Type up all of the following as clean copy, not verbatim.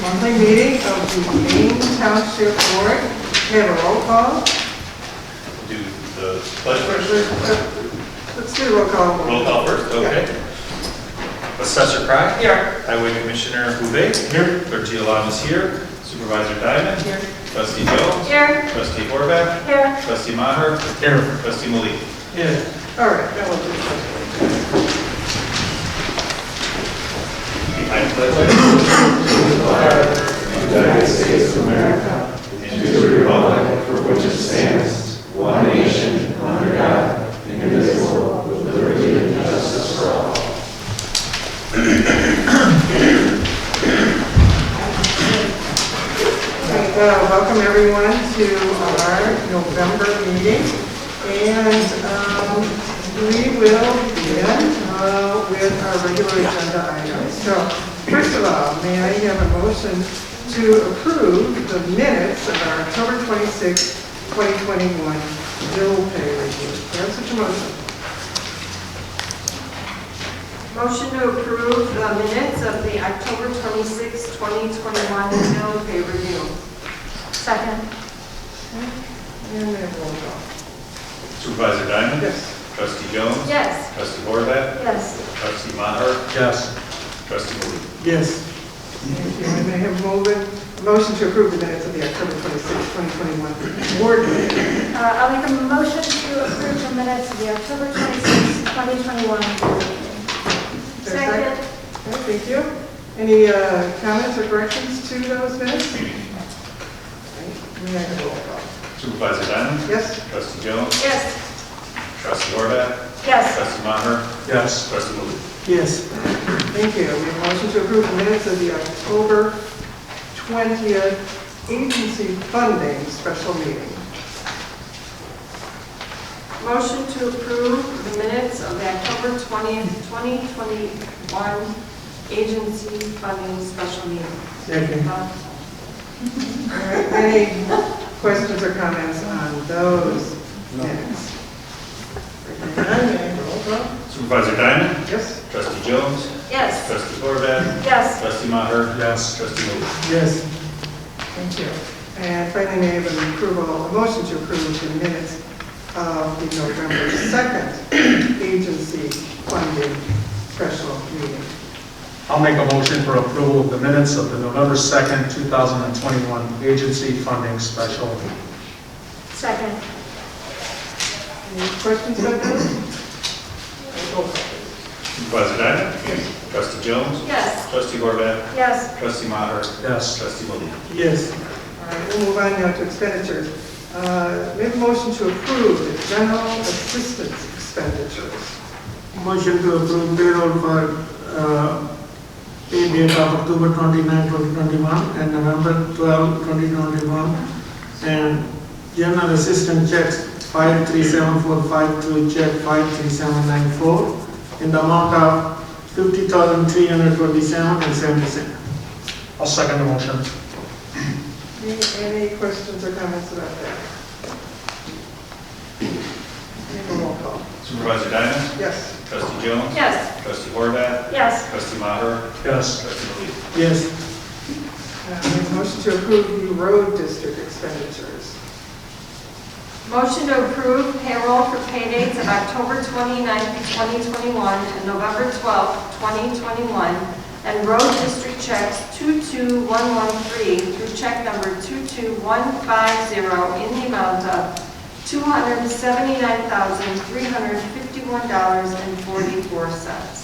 monthly meeting of the Maine Township Board. We have a roll call. Do the pledge first? Let's do a roll call. Roll call first, okay. Assessor Cry? Here. Highway Commissioner Bouvet? Here. Clerk Giovanni is here. Supervisor Diamond? Here. Trustee Jones? Here. Trustee Horvath? Here. Trustee Maher? Here. Trustee Malik? Here. All right, that will do. I pledge United States of America, and to the republic for which it stands, one nation, under God, indivisible, with liberty and justice for all. Welcome everyone to our November meeting, and we will begin with our regular agenda items. So, first of all, may I have a motion to approve the minutes of our October 26, 2021 bill pay review? There's such a motion. Motion to approve the minutes of the October 26, 2021 bill pay review. Second. And then roll call. Supervisor Diamond? Yes. Trustee Jones? Yes. Trustee Horvath? Yes. Trustee Maher? Yes. Trustee Malik? Yes. Thank you. And I have a motion to approve the minutes of the October 26, 2021 board meeting. I'll make a motion to approve the minutes of the October 26, 2021 board meeting. Second. Okay, thank you. Any comments or corrections to those minutes? May I have a roll call? Supervisor Diamond? Yes? Trustee Jones? Yes. Trustee Horvath? Yes. Trustee Maher? Yes. Trustee Malik? Yes. Thank you. We have a motion to approve the minutes of the October 20th agency funding special meeting. Motion to approve the minutes of the October 20th, 2021 agency funding special meeting. Second. All right. Any questions or comments on those minutes? May I have a roll call? Supervisor Diamond? Yes? Trustee Jones? Yes. Trustee Horvath? Yes. Trustee Maher? Yes. Trustee Malik? Yes. Thank you. And finally, may I have an approval, a motion to approve the minutes of the November 2nd agency funding special meeting. I'll make a motion for approval of the minutes of the November 2nd, 2021 agency funding special. Second. Any questions about those? Roll call, please. Supervisor Diamond? Yes. Trustee Jones? Yes. Trustee Horvath? Yes. Trustee Maher? Yes. Trustee Malik? Yes. All right, we'll move on now to expenditures. We have a motion to approve the general assistance expenditures. Motion to approve payroll for pay date of October 29, 2021 and November 12, 2021, and general assistance checks 53745 through check 53794 in the amount of 50,327 and 70 cents. I'll second the motion. Any questions or comments about that? Make a roll call. Supervisor Diamond? Yes. Trustee Jones? Yes. Trustee Horvath? Yes. Trustee Maher? Yes. Trustee Malik? Yes. We have a motion to approve the road district expenditures. Motion to approve payroll for pay dates of October 29th, 2021 and November 12th, 2021, and road district checks 22113 through check number 22150 in the amount of $279,351.44. Is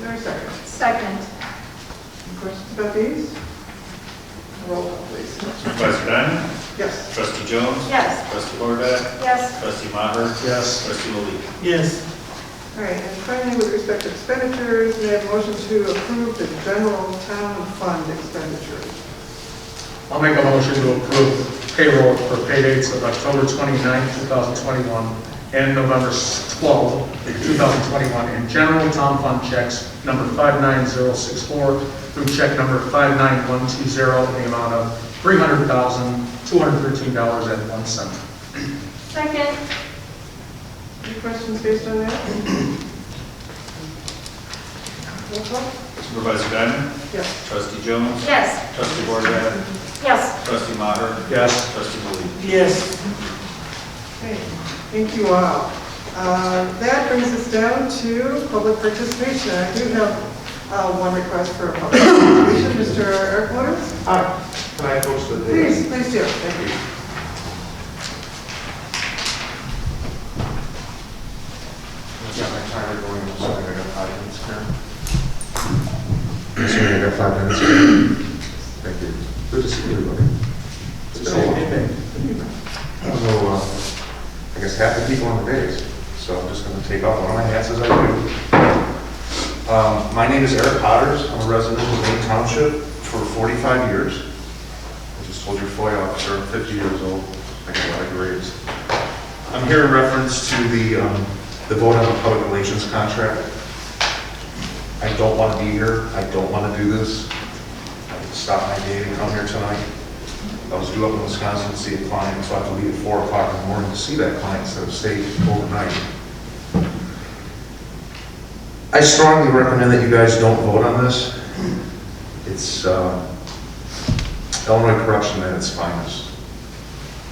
there a second? Second. Any questions about these? Roll call, please. Supervisor Diamond? Yes. Trustee Jones? Yes. Trustee Horvath? Yes. Trustee Maher? Yes. Trustee Malik? Yes. All right, and finally, with respect to expenditures, we have a motion to approve the general town fund expenditures. I'll make a motion to approve payroll for pay dates of October 29, 2021 and November 12, 2021 in general town fund checks number 59064 through check number 59120 in the amount of $300,213.01. Second. Any questions based on that? Roll call? Supervisor Diamond? Yes. Trustee Jones? Yes. Trustee Bordet? Yes. Trustee Maher? Yes. Trustee Ballini? Yes. Okay, thank you all. That brings us down to public participation. I do have one request for public participation. Mr. Eric Waters? Hi, can I approach the Please do. Thank you. I've got my timer going, so I got 5 minutes here. Sorry, I got 5 minutes here. Thank you. Good to see everybody. Good to see you. I don't know, I guess half the people on the days, so I'm just going to take off one of my hats as I do. My name is Eric Potters. I'm a resident of Maine Township for 45 years. I just told your FOIA officer I'm 50 years old. I got a lot of grades. I'm here in reference to the Voda public relations contract. I don't want to be here. I don't want to do this. I stopped my day to come here tonight. I was due up in Wisconsin to see a client, so I have to leave at 4 o'clock in the morning to see that client instead of stay overnight. I strongly recommend that you guys don't vote on this. It's Illinois corruption at its finest.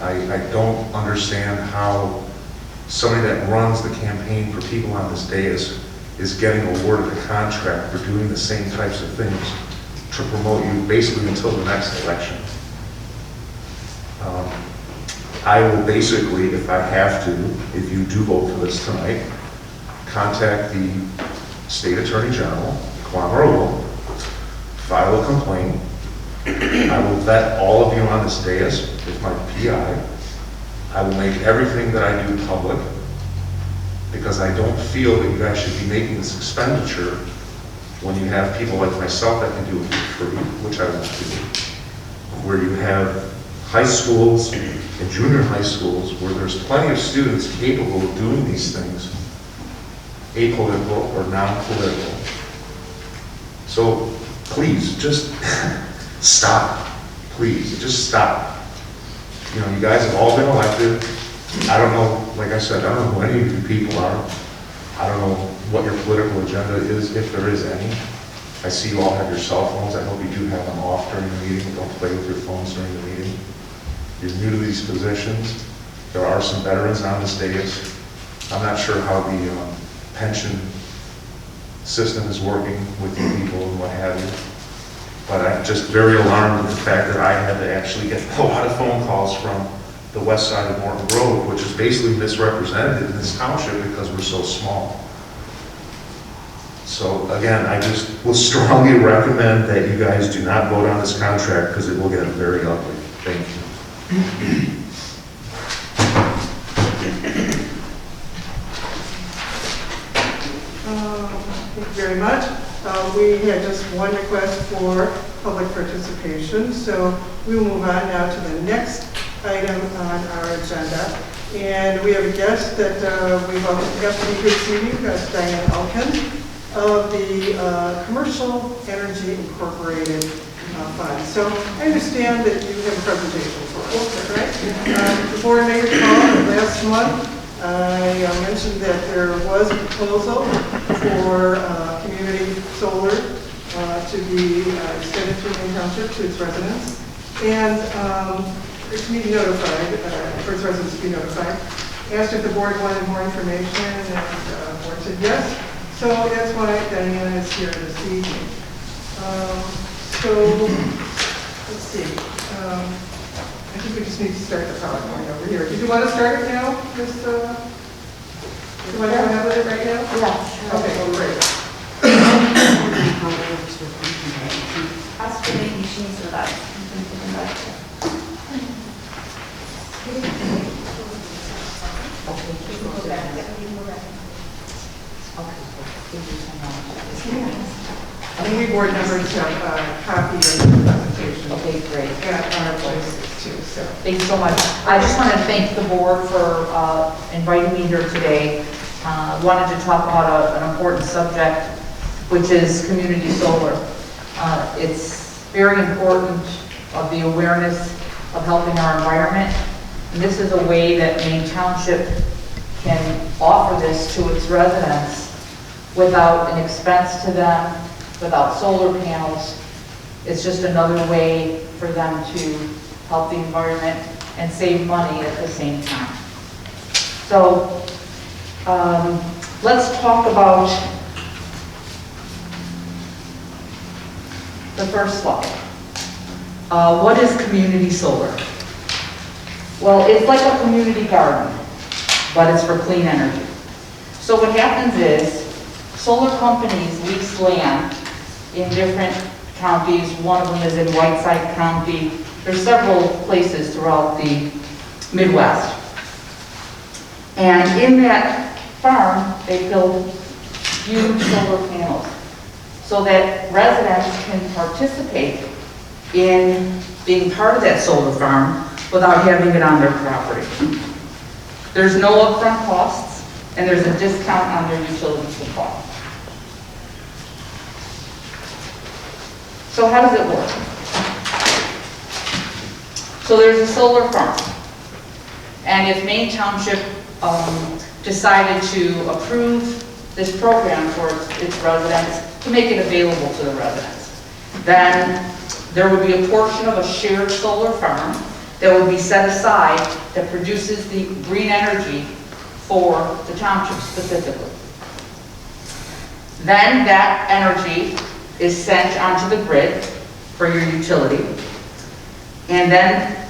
I don't understand how somebody that runs the campaign for people on this dais is getting awarded a contract for doing the same types of things to promote you basically until the next election. I will basically, if I have to, if you do vote for this tonight, contact the State Attorney General, file a complaint. I will vet all of you on this dais with my PI. I will make everything that I do public because I don't feel that you guys should be making this expenditure when you have people like myself that can do it for free, which I won't do, where you have high schools and junior high schools where there's plenty of students capable of doing these things, apolitical or non-political. So please, just stop. Please, just stop. You know, you guys have all been elected. I don't know, like I said, I don't know who any of you people are. I don't know what your political agenda is, if there is any. I see you all have your cell phones. I hope you do have them off during the meeting. Don't play with your phones during the meeting. You're new to these positions. There are some veterans on this dais. I'm not sure how the pension system is working with you people and what have you. But I'm just very alarmed at the fact that I had to actually get a lot of phone calls from the west side of Morton Grove, which is basically misrepresented in this township because we're so small. So again, I just will strongly recommend that you guys do not vote on this contract because it will get very ugly. Thank you. Thank you very much. We had just one request for public participation, so we will move on now to the next item on our agenda. And we have a guest that we welcome to this meeting. That's Diane Elkin of the Commercial Energy Incorporated Fund. So I understand that you have a presentation for us, is that right? The board may recall that last month I mentioned that there was a proposal for community solar to be extended through Maine Township to its residents. And to be notified, for its residents to be notified. Asked if the board wanted more information, and the board said yes. So that's why Diana is here this evening. So let's see. I think we just need to start the PowerPoint over here. Did you want to start it now, Ms. Do you want to have it right now? Yeah, sure. Okay, great. Ask for making machines with us. And we board members have copies of the presentation. Okay, great. At our places too, so. Thank you so much. I just want to thank the board for inviting me here today. Wanted to talk about an important subject, which is community solar. It's very important of the awareness of helping our environment. And this is a way that Maine Township can offer this to its residents without an expense to them without solar panels. It's just another way for them to help the environment and save money at the same time. So let's talk about the first slide. What is community solar? Well, it's like a community garden, but it's for clean energy. So what happens is, solar companies lease land in different counties. One of them is in Whiteside County. There's several places throughout the Midwest. And in that farm, they build huge solar panels so that residents can participate in being part of that solar farm without having it on their property. There's no upfront costs, and there's a discount on their utility supply. So how does it work? So there's a solar farm, and if Maine Township decided to approve this program for its residents, to make it available to the residents, then there would be a portion of a shared solar farm that would be set aside that produces the green energy for the township specifically. Then that energy is sent onto the grid for your utility, and then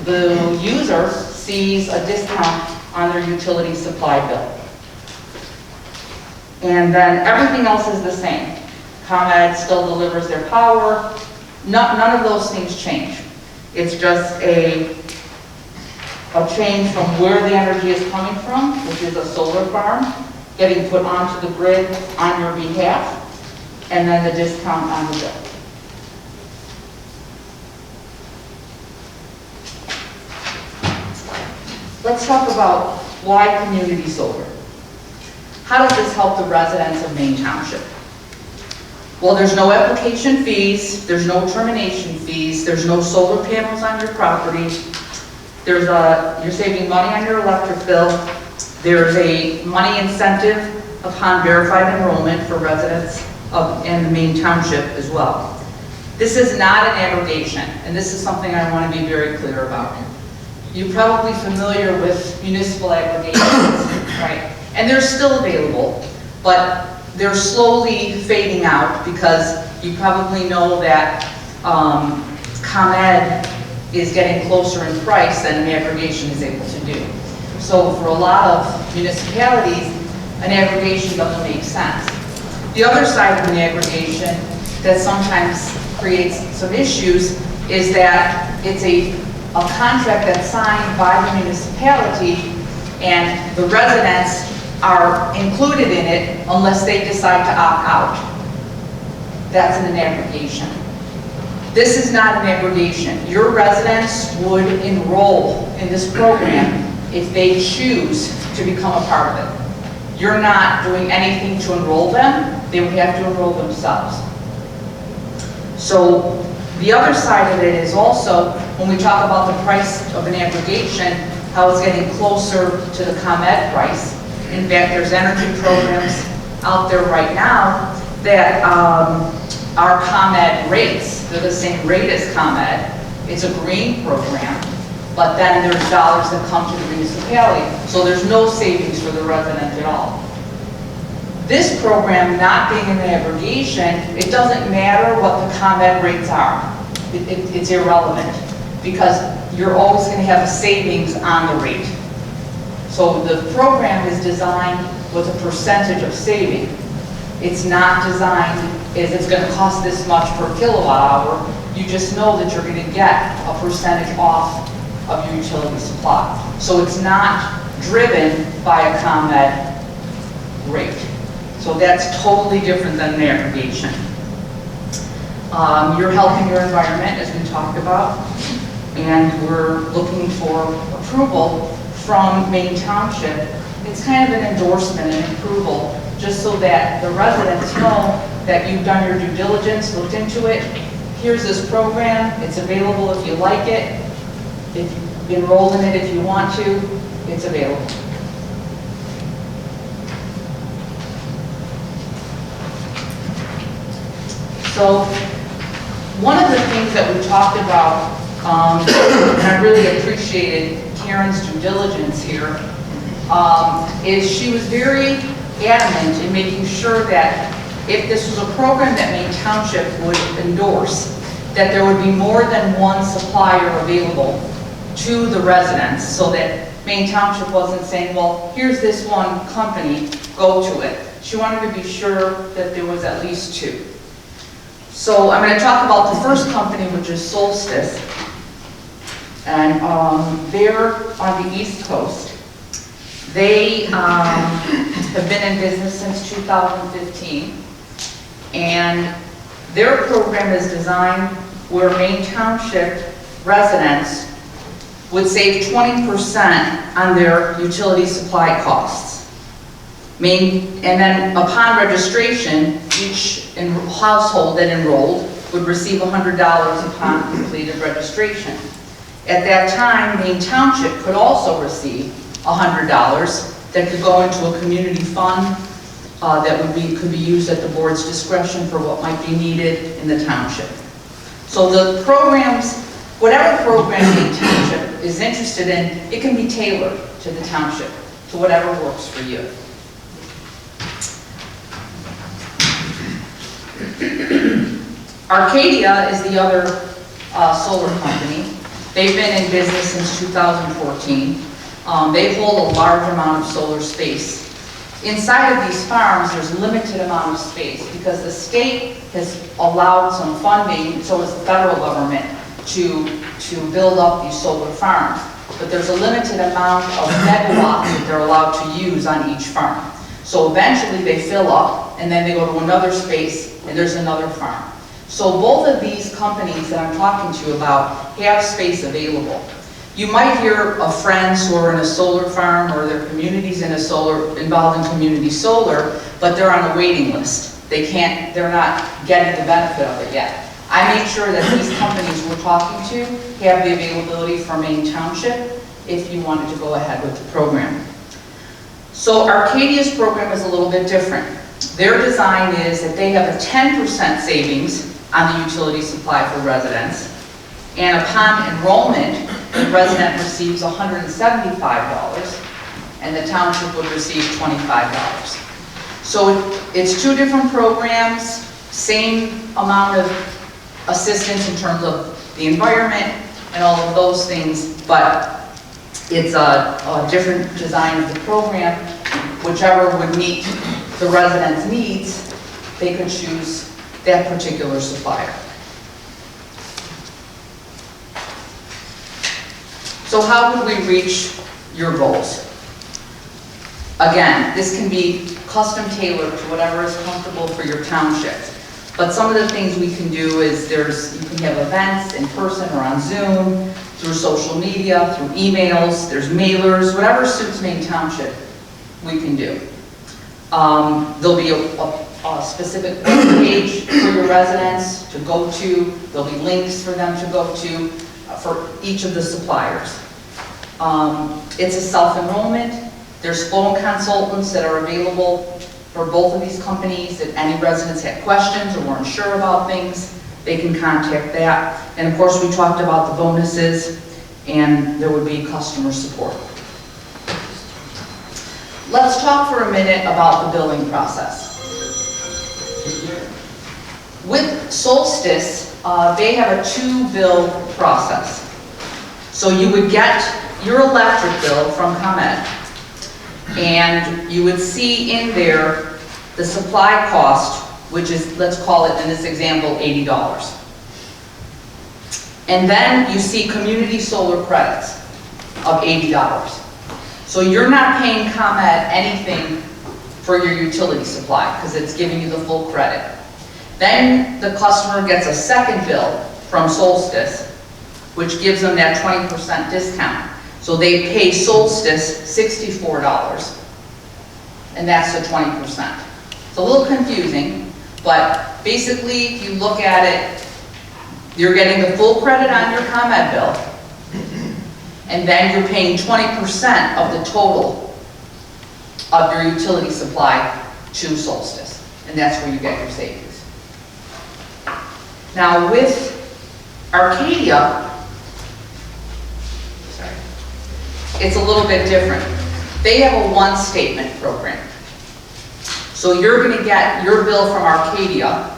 the user sees a discount on their utility supply bill. And then everything else is the same. ComEd still delivers their power. None of those things change. It's just a change from where the energy is coming from, which is a solar farm, getting put onto the grid on your behalf, and then the discount on the bill. Let's talk about why community solar. How does this help the residents of Maine Township? Well, there's no application fees, there's no termination fees, there's no solar panels on your property, you're saving money on your electric bill, there's a money incentive upon verified enrollment for residents in Maine Township as well. This is not an aggregation, and this is something I want to be very clear about. You're probably familiar with municipal aggregations, right? And they're still available, but they're slowly fading out because you probably know that ComEd is getting closer in price than an aggregation is able to do. So for a lot of municipalities, an aggregation doesn't make sense. The other side of an aggregation that sometimes creates some issues is that it's a contract that's signed by the municipality, and the residents are included in it unless they decide to opt out. That's an aggregation. This is not an aggregation. Your residents would enroll in this program if they choose to become a part of it. You're not doing anything to enroll them. They would have to enroll themselves. So the other side of it is also, when we talk about the price of an aggregation, how it's getting closer to the ComEd price. In fact, there's energy programs out there right now that are ComEd rates. They're the same rate as ComEd. It's a green program, but then there's dollars that come to the municipality. So there's no savings for the resident at all. This program not being an aggregation, it doesn't matter what the ComEd rates are. It's irrelevant because you're always going to have a savings on the rate. So the program is designed with a percentage of saving. It's not designed as it's going to cost this much per kilowatt hour. You just know that you're going to get a percentage off of your utility supply. So it's not driven by a ComEd rate. So that's totally different than an aggregation. You're helping your environment, as we talked about, and we're looking for approval from Maine Township. It's kind of an endorsement and approval, just so that the residents know that you've done your due diligence, looked into it. Here's this program, it's available if you like it. If you enroll in it if you want to, it's available. So one of the things that we talked about, and I really appreciated Karen's due diligence here, is she was very adamant in making sure that if this was a program that Maine Township would endorse, that there would be more than one supplier available to the residents, so that Maine Township wasn't saying, well, here's this one company, go to it. She wanted to be sure that there was at least two. So I'm going to talk about the first company, which is Solstice. And they're on the East Coast. They have been in business since 2015. And their program is designed where Maine Township residents would save 20% on their utility supply costs. And then upon registration, each household that enrolled would receive $100 upon completed registration. At that time, Maine Township could also receive $100 that could go into a community fund that could be used at the board's discretion for what might be needed in the township. So the programs, whatever program Maine Township is interested in, it can be tailored to the township, to whatever works for you. Arcadia is the other solar company. They've been in business since 2014. They hold a large amount of solar space. Inside of these farms, there's a limited amount of space because the state has allowed some funding, so has the federal government, to build up these solar farms. But there's a limited amount of megawatts that they're allowed to use on each farm. So eventually they fill up, and then they go to another space, and there's another farm. So both of these companies that I'm talking to you about have space available. You might hear of friends who are in a solar farm or their communities involved in community solar, but they're on a waiting list. They're not getting the benefit of it yet. I made sure that these companies we're talking to have the availability for Maine Township if you wanted to go ahead with the program. So Arcadia's program is a little bit different. Their design is that they have a 10% savings on the utility supply for residents, and upon enrollment, the resident receives $175, and the township would receive $25. So it's two different programs, same amount of assistance in terms of the environment and all of those things, but it's a different design of the program. Whichever would meet the residents' needs, they could choose that particular supplier. So how would we reach your goals? Again, this can be custom tailored to whatever is comfortable for your township. But some of the things we can do is you can have events in person or on Zoom, through social media, through emails, there's mailers, whatever suits Maine Township, we can do. There'll be a specific web page for your residents to go to. There'll be links for them to go to for each of the suppliers. It's a self-enrollment. There's phone consultants that are available for both of these companies. If any residents had questions or weren't sure about things, they can contact that. And of course, we talked about the bonuses, and there would be customer support. Let's talk for a minute about the billing process. With Solstice, they have a 2-bill process. So you would get your electric bill from ComEd, and you would see in there the supply cost, which is, let's call it in this example, $80. And then you see community solar credits of $80. So you're not paying ComEd anything for your utility supply because it's giving you the full credit. Then the customer gets a second bill from Solstice, which gives them that 20% discount. So they pay Solstice $64, and that's the 20%. It's a little confusing, but basically, if you look at it, you're getting the full credit on your ComEd bill, and then you're paying 20% of the total of your utility supply to Solstice, and that's where you get your savings. Now with Arcadia, sorry, it's a little bit different. They have a one statement program. So you're gonna get your bill from Arcadia,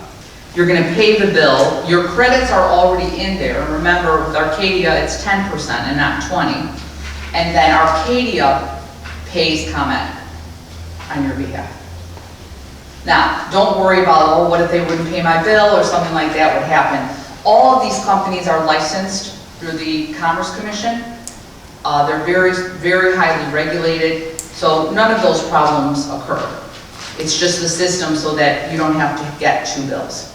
you're gonna pay the bill, your credits are already in there. Remember, with Arcadia, it's 10% and not 20. And then Arcadia pays ComEd on your behalf. Now, don't worry about, oh, what if they wouldn't pay my bill or something like that would happen. All of these companies are licensed through the Commerce Commission. They're very, very highly regulated, so none of those problems occur. It's just the system so that you don't have to get two bills.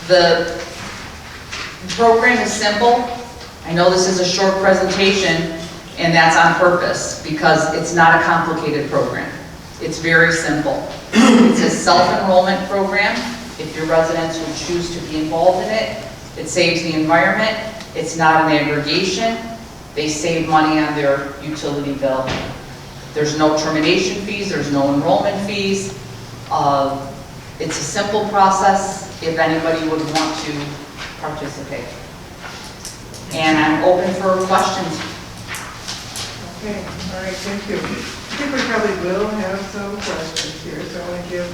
The program is simple. I know this is a short presentation, and that's on purpose because it's not a complicated program. It's very simple. It's a self-enrollment program. If your residents would choose to be involved in it, it saves the environment. It's not an aggregation. They save money on their utility bill. There's no termination fees, there's no enrollment fees. It's a simple process if anybody would want to participate. And I'm open for questions. Okay, all right, thank you. I think we probably will have some questions here, so I'm going to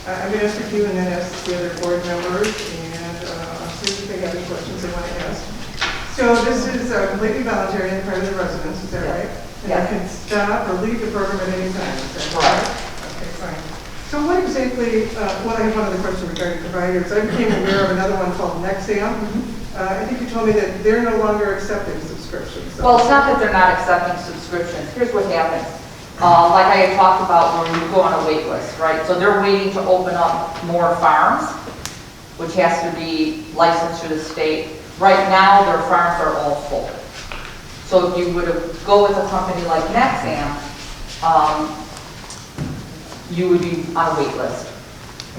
I'm going to ask a few and then ask the other board members, and I'll see if they have any questions they want to ask. So this is completely voluntary on the part of the residents, is that right? And Yeah. they can stop or leave the program at any time, is that Correct. Okay, fine. So what exactly, well, I have one other question regarding providers. I became aware of another one called Nexam. I think you told me that they're no longer accepting subscriptions. So. Well, it's not that they're not accepting subscriptions. Here's what happens. Like I had talked about where you go on a wait list, right? So they're waiting to open up more farms, which has to be licensed through the state. Right now, their farms are all full. So if you would go with a company like Nexam, you would be on a wait list.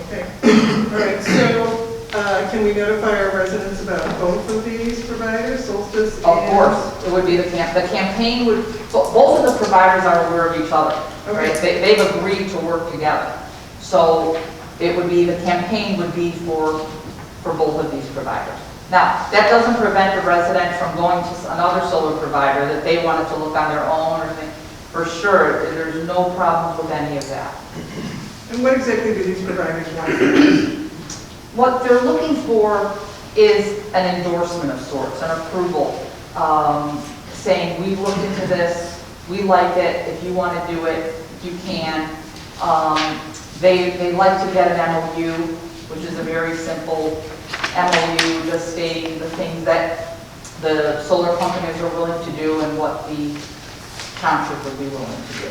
Okay. All right. So can we notify our residents about both of these providers, Solstice and... Of course, it would be the campaign would, both of the providers are aware of each other, right? They've agreed to work together. So it would be, the campaign would be for both of these providers. Now, that doesn't prevent a resident from going to another solar provider that they wanted to look on their own or thing. For sure, there's no problem with any of that. And what exactly do these providers want? What they're looking for is an endorsement of sorts, an approval, saying we've looked into this, we like it, if you want to do it, you can. They like to get an MOU, which is a very simple MOU, just stating the things that the solar companies are willing to do and what the township would be willing to do.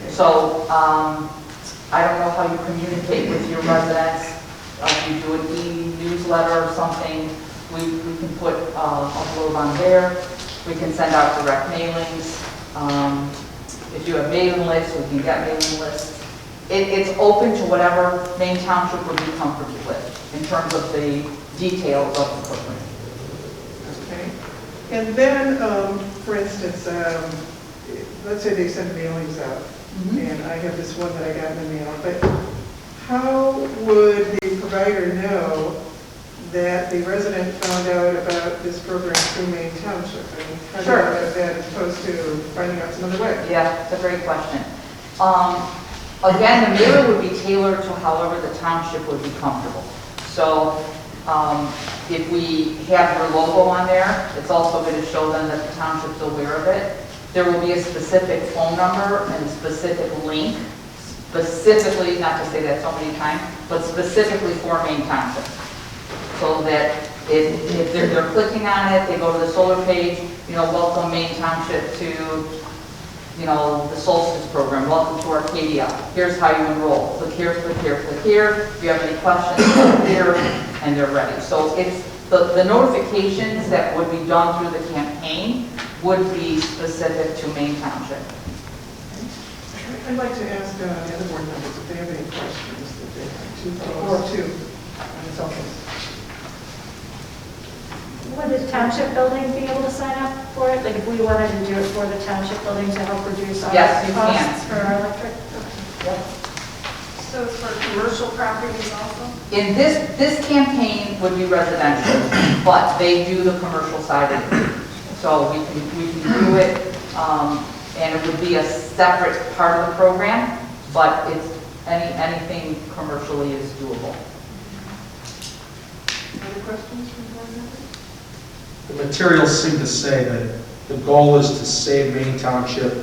So I don't know how you communicate with your residents. If you do an e-newsletter or something, we can put a blurb on there. We can send out direct mailings. If you have mailing lists, we can get mailing lists. It's open to whatever Maine Township would be comfortable with in terms of the details of the program. Okay. And then, for instance, let's say they send mailings out, and I have this one that I got in the mail, but how would the provider know that the resident found out about this program through Maine Township? I mean, how do you know that as opposed to finding out some other way? Yeah, it's a great question. Again, the mailer would be tailored to however the township would be comfortable. So if we have your logo on there, it's also going to show them that the township's aware of it. There will be a specific phone number and a specific link, specifically, not to say that so many times, but specifically for Maine Township. So that if they're clicking on it, they go to the solar page, welcome Maine Township to, the Solstice program, welcome to Arcadia. Here's how you enroll. Click here, click here, click here. If you have any questions, click here, and they're ready. So it's the notifications that would be done through the campaign would be specific to Maine Township. I'd like to ask the other board members if they have any questions that they have to on this office. Would the township building be able to sign up for it? Like if we wanted to do it for the township building to help reduce our Yes, you costs can. for our electric? Yep. So it's for commercial properties also? In this campaign would be residential, but they do the commercial side of it. So we can do it, and it would be a separate part of the program, but it's, anything commercially is doable. Other questions from board members? The materials seem to say that the goal is to save Maine Township,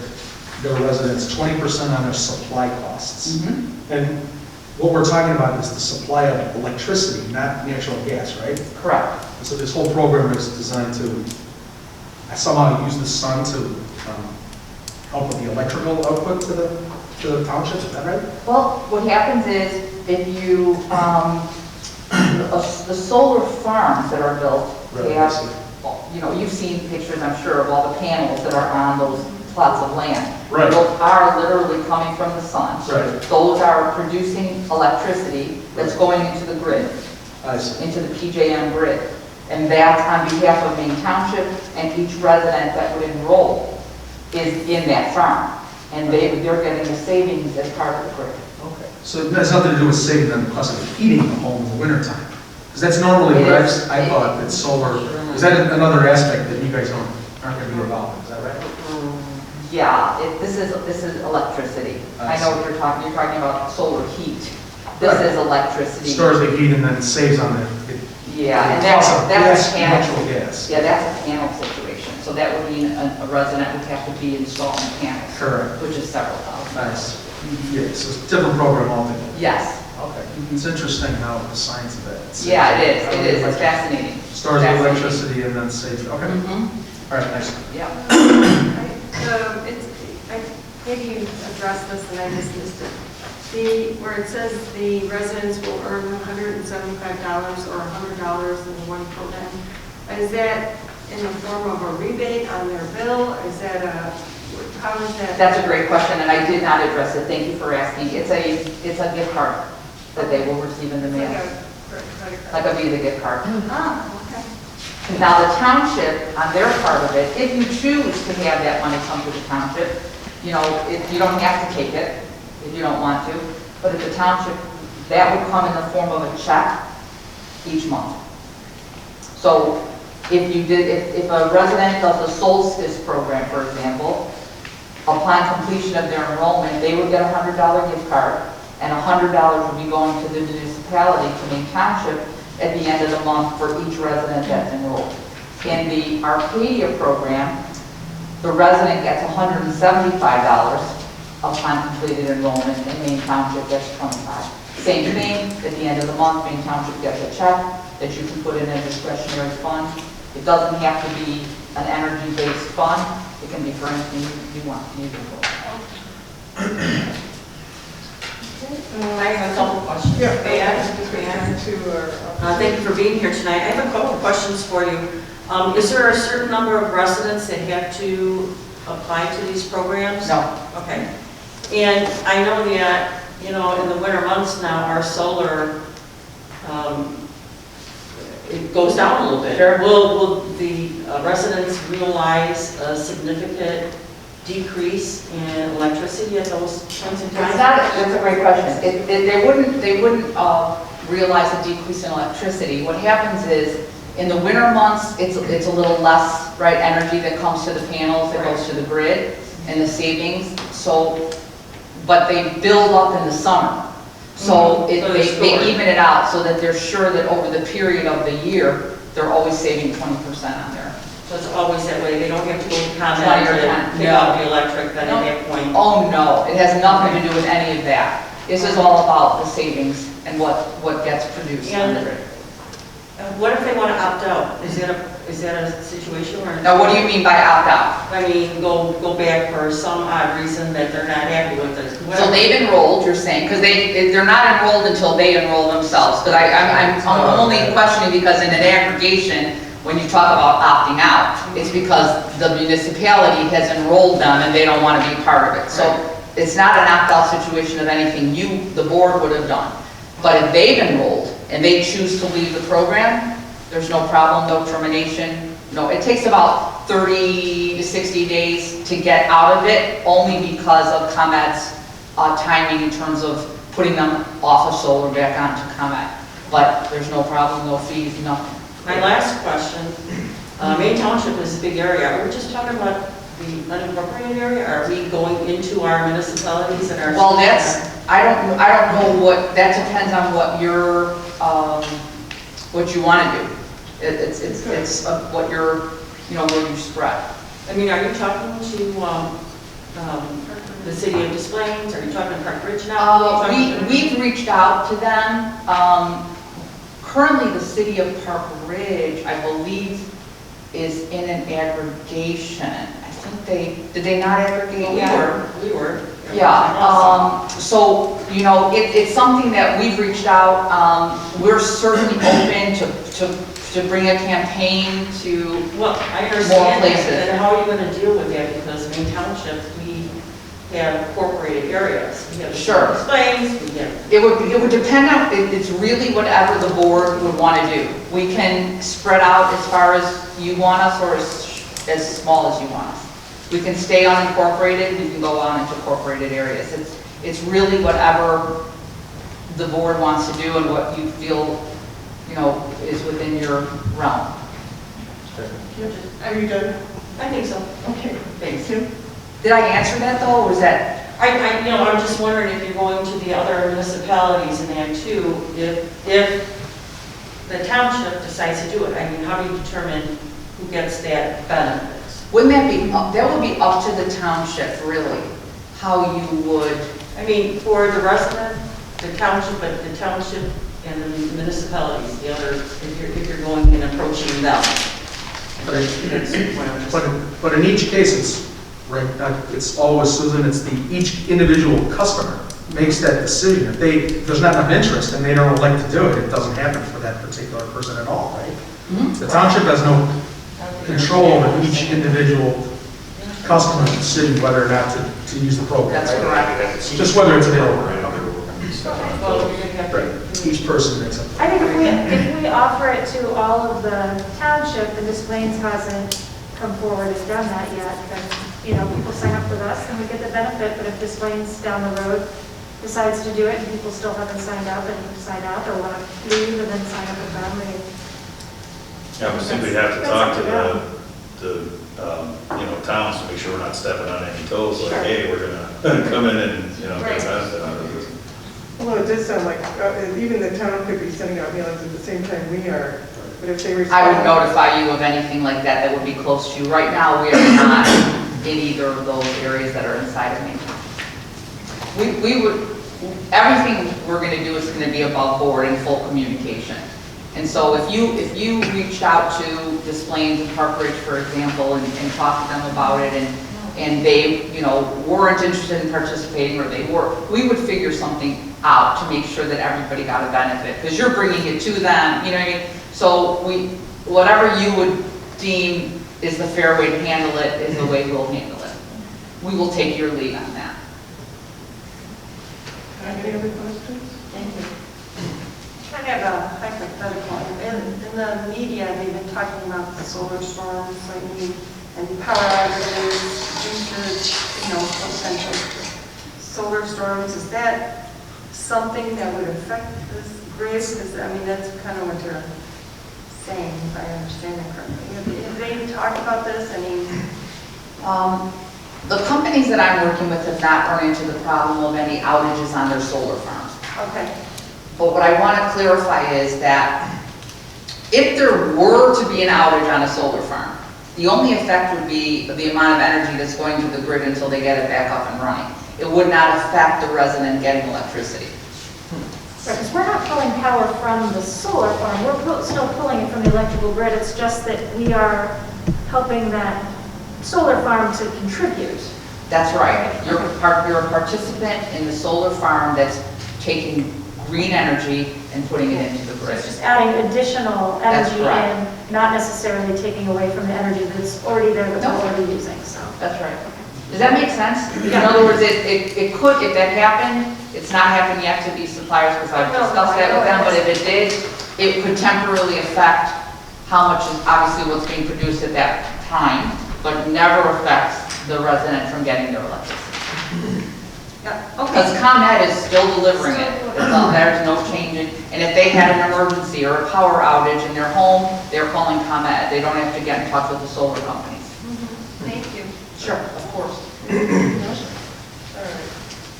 their residents, 20% on their supply costs. And what we're talking about is the supply of electricity, not natural gas, right? Correct. So this whole program is designed to somehow use the sun to help with the electrical output to the township, is that right? Well, what happens is, if you, the solar farms that are built, they have, you know, you've seen pictures, I'm sure, of all the panels that are on those plots of land. Right. Those are literally coming from the sun. Right. Those are producing electricity that's going into the grid, I see. into the PJM grid. And that's on behalf of Maine Township, and each resident that would enroll is in that farm. And they're getting the savings as part of the grid. Okay. So it has nothing to do with saving them the cost of heating the home in the wintertime? Because that's normally what I thought, that solar, is that another aspect that you guys aren't going to be involved in, is that right? Yeah, this is electricity. I know what you're talking about solar heat. This is electricity. Stores the heat and then saves on the Yeah, and cost of that's a natural panel. gas. Yeah, that's a panel situation. So that would mean a resident would have to be installing panels. Correct. Which is several thousand. Nice. Yeah, so it's a different program altogether. Yes. Okay. It's interesting how the science of that. Yeah, it is. It is. It's fascinating. Stores the electricity and then saves. Okay. All right, nice. Yeah. Maybe you addressed this and I just missed it. Where it says the residents will earn $175 or $100 in one program, is that in the form of a rebate on their bill? Is that how is that? That's a great question, and I did not address it. Thank you for asking. It's a gift card that they will receive in the mail, like a Visa gift card. Ah, okay. Now, the township, on their part of it, if you choose to have that money come to the township, you know, you don't have to take it if you don't want to, but if the township, that would come in the form of a check each month. So if a resident does a solstice program, for example, upon completion of their enrollment, they would get a $100 gift card, and $100 would be going to the municipality, to Maine Township, at the end of the month for each resident that's enrolled. In the Arcadia program, the resident gets $175 upon completed enrollment, and Maine Township gets $25. Same thing, at the end of the month, Maine Township gets a check that you can put in a discretionary fund. It doesn't have to be an energy-based fund. It can be for anything you want to use it for. I have a couple questions. Yeah. May I? Thank you for being here tonight. I have a couple of questions for you. Is there a certain number of residents that have to apply to these programs? No. Okay. And I know that, you know, in the winter months now, our solar, it goes down a little bit. Sure. Will the residents realize a significant decrease in electricity at those points in time? That's a great question. They wouldn't realize a decrease in electricity. What happens is, in the winter months, it's a little less, right, energy that comes to the panels, that goes to the grid, and the savings. So, but they build up in the summer. So they even it out so that they're sure that over the period of the year, they're always saving 20% on there. So it's always that way, they don't have to go to comment to pick out the electric then at that point? Oh, no, it has nothing to do with any of that. This is all about the savings and what gets produced on the grid. What if they want to opt out? Is that a situation where? Now, what do you mean by opt out? I mean, go back for some odd reason that they're not happy with it. So they've enrolled, you're saying, because they're not enrolled until they enroll themselves. But I'm only questioning because in an aggregation, when you talk about opting out, it's because the municipality has enrolled them and they don't want to be part of it. So it's not an opt-out situation of anything the board would have done. But if they've enrolled and they choose to leave the program, there's no problem, no termination. No, it takes about 30 to 60 days to get out of it, only because of ComEd's timing in terms of putting them off of solar back onto ComEd. But there's no problem, no fees, nothing. My last question, Maine Township is a big area. Are we just talking about the unincorporated area? Are we going into our municipalities and our? Well, I don't know what, that depends on what your, what you want to do. It's what you're, where you spread. I mean, are you talking to the city of Des Plaines? Are you talking to Park Ridge now? We've reached out to them. Currently, the city of Park Ridge, I believe, is in an aggregation. I think did they not aggregate? We were. Yeah, so, it's something that we've reached out. We're certainly open to bring a campaign to Well, I more understand that, places. and how are you going to deal with that? Because Maine Township, we have incorporated areas. We have Sure. Des Plaines, we have. It would depend on, it's really whatever the board would want to do. We can spread out as far as you want us or as small as you want us. We can stay unincorporated, we can go on into incorporated areas. It's really whatever the board wants to do and what you feel, is within your realm. Are you done? I think so. Okay, Thanks. Kim? Did I answer that though, or was that? I'm just wondering if you're going to the other municipalities in that too, if the township decides to do it. I mean, how do you determine who gets that benefit? Wouldn't that would be up to the township, really, how you would. I mean, for the resident, the township, but the township and the municipalities, the other, if you're going and approaching them. But in each case, it's always, Susan, it's each individual customer makes that decision. If there's not enough interest and they don't like to do it, it doesn't happen for that particular person at all, right? Mm-hmm. The township has no control over each individual customer's decision whether or not to use the program. That's correct. It's just whether it's available. Well, you're going to have to. Each person makes up. I think if we offer it to all of the township, and Des Plaines hasn't come forward and done that yet, then, people sign up with us and we get the benefit, but if Des Plaines down the road decides to do it and people still haven't signed up and sign up or want to leave and then sign up with them, Yeah, we simply have to talk to the towns to make sure we're not stepping on any toes, like, hey, we're gonna come in and, get a benefit out of this. Well, it does sound like, even the town could be sending out mailings at the same time we are, but if they respond. I would notify you of anything like that would be close to you. Right now, we are not in either of those areas that are inside of Maine. We would, everything we're going to do is going to be above board and full communication. And so if you reached out to Des Plaines and Park Ridge, for example, and talked to them about it, and they, weren't interested in participating, or they were, we would figure something out to make sure that everybody got a benefit, because you're bringing it to them, you know what I mean? So whatever you would deem is the fair way to handle it is the way we'll handle it. We will take your lead on that. Any other questions? Thank you. I have a hypothetical. In the media, they've been talking about the solar storms lately and power outages due to, potential solar storms. Is that something that would affect this grid? Because, that's kind of what they're saying, if I understand it correctly. Have they talked about this? The companies that I'm working with have not run into the problem of any outages on their solar farms. Okay. But what I want to clarify is that if there were to be an outage on a solar farm, the only effect would be the amount of energy that's going to the grid until they get it back up and running. It would not affect the resident getting electricity. because we're not pulling power from the solar farm, we're still pulling it from the electrical grid. It's just that we are helping that solar farm to contribute. That's right. You're a participant in the solar farm that's taking green energy and putting it into the So grid. it's just adding additional That's energy correct. in, not necessarily taking away from the energy that's already there that we're already using, so. That's right. Does that make sense? In other words, it could, if that happened, it's not happened yet to these suppliers because I've discussed that with them, but if it did, it could temporarily affect how much is obviously what's being produced at that time, but never affects the resident from getting their electricity. Yeah, Because okay. ComEd is still delivering it. There's no change in, and if they had an emergency or a power outage in their home, they're calling ComEd. They don't have to get in touch with the solar companies. Thank you. Sure, of course. All right.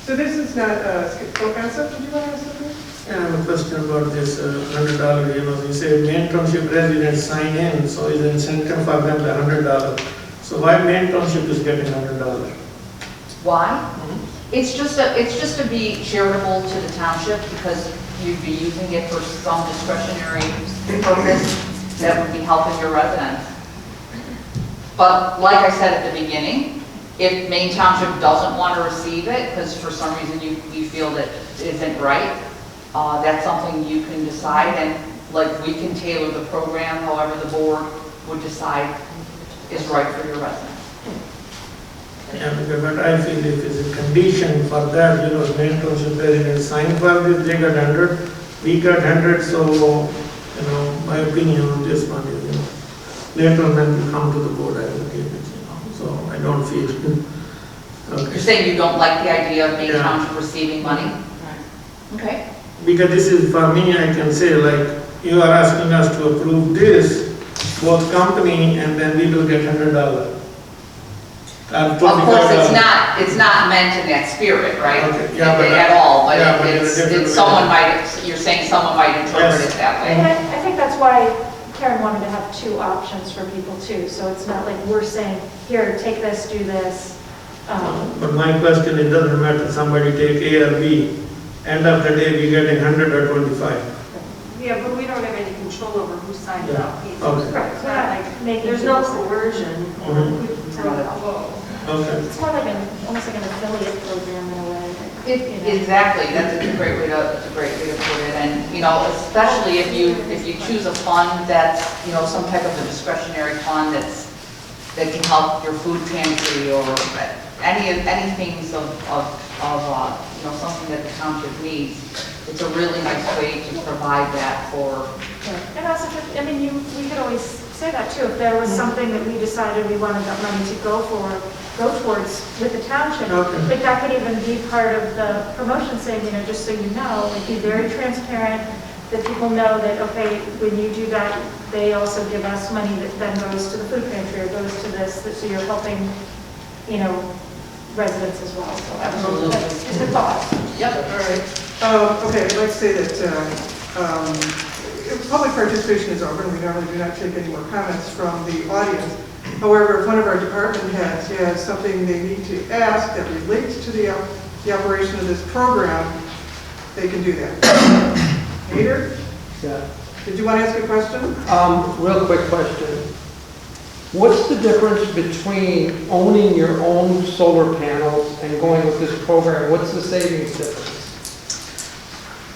So this is not, Joseph, did you want to ask something? I have a question about this $100, you say Maine Township residents sign in, so is the incentive for them the $100? So why Maine Township is getting $100? Why? It's just to be charitable to the township because you'd be using it for some discretionary purpose that would be helping your residents. But like I said at the beginning, if Maine Township doesn't want to receive it, because for some reason you feel that it isn't right, that's something you can decide, and like we can tailor the program however the board would decide is right for your residents. Yeah, but I feel if it's a condition for that, Maine Township residents sign for this, they got 100, we got 100, so, my opinion on this one is, later on when we come to the board, I will give it, so I don't feel. Okay. You're saying you don't like the idea of Maine Yeah. Township receiving money? Okay. Because this is, for me, I can say, like, you are asking us to approve this, both company, and then we will get $100. Of course, it's not meant in that spirit, right? Okay, yeah, but At all, but yeah, but it's someone might, you're saying someone might interpret Yes. it that And way. I think that's why Karen wanted to have two options for people too, so it's not like we're saying, here, take this, do this. But my question, it doesn't matter, somebody take A or B, end of the day, we getting 100 or 25. Yeah, but we don't have any control over who signs Yeah. up. It's Okay. it's not like, Making there's no people- coercion on Mhm. who throw the vote. Okay. It's more like almost like an affiliate program in a way. Exactly, that's a great way to put it, and, especially if you choose a fund that's, some type of a discretionary fund that can help your food pantry or any things of something that the township needs. It's a really nice way to provide that for. And also, we could always say that too, if there was something that we decided we wanted that money to go towards with the township. Okay. Like that could even be part of the promotion saying, just so you know, like be very transparent, that people know that, okay, when you do that, they also give us money that then goes to the food pantry or goes to this, so you're helping, residents as well. So Absolutely. that's just a thought. Yep. All right. Okay, I'd like to say that public participation is over, and we normally do not take any more comments from the audience. However, if one of our department heads has something they need to ask that relates to the operation of this program, they can do that. Peter, Yeah. did you want to ask a question? Real quick question. What's the difference between owning your own solar panels and going with this program? What's the savings difference?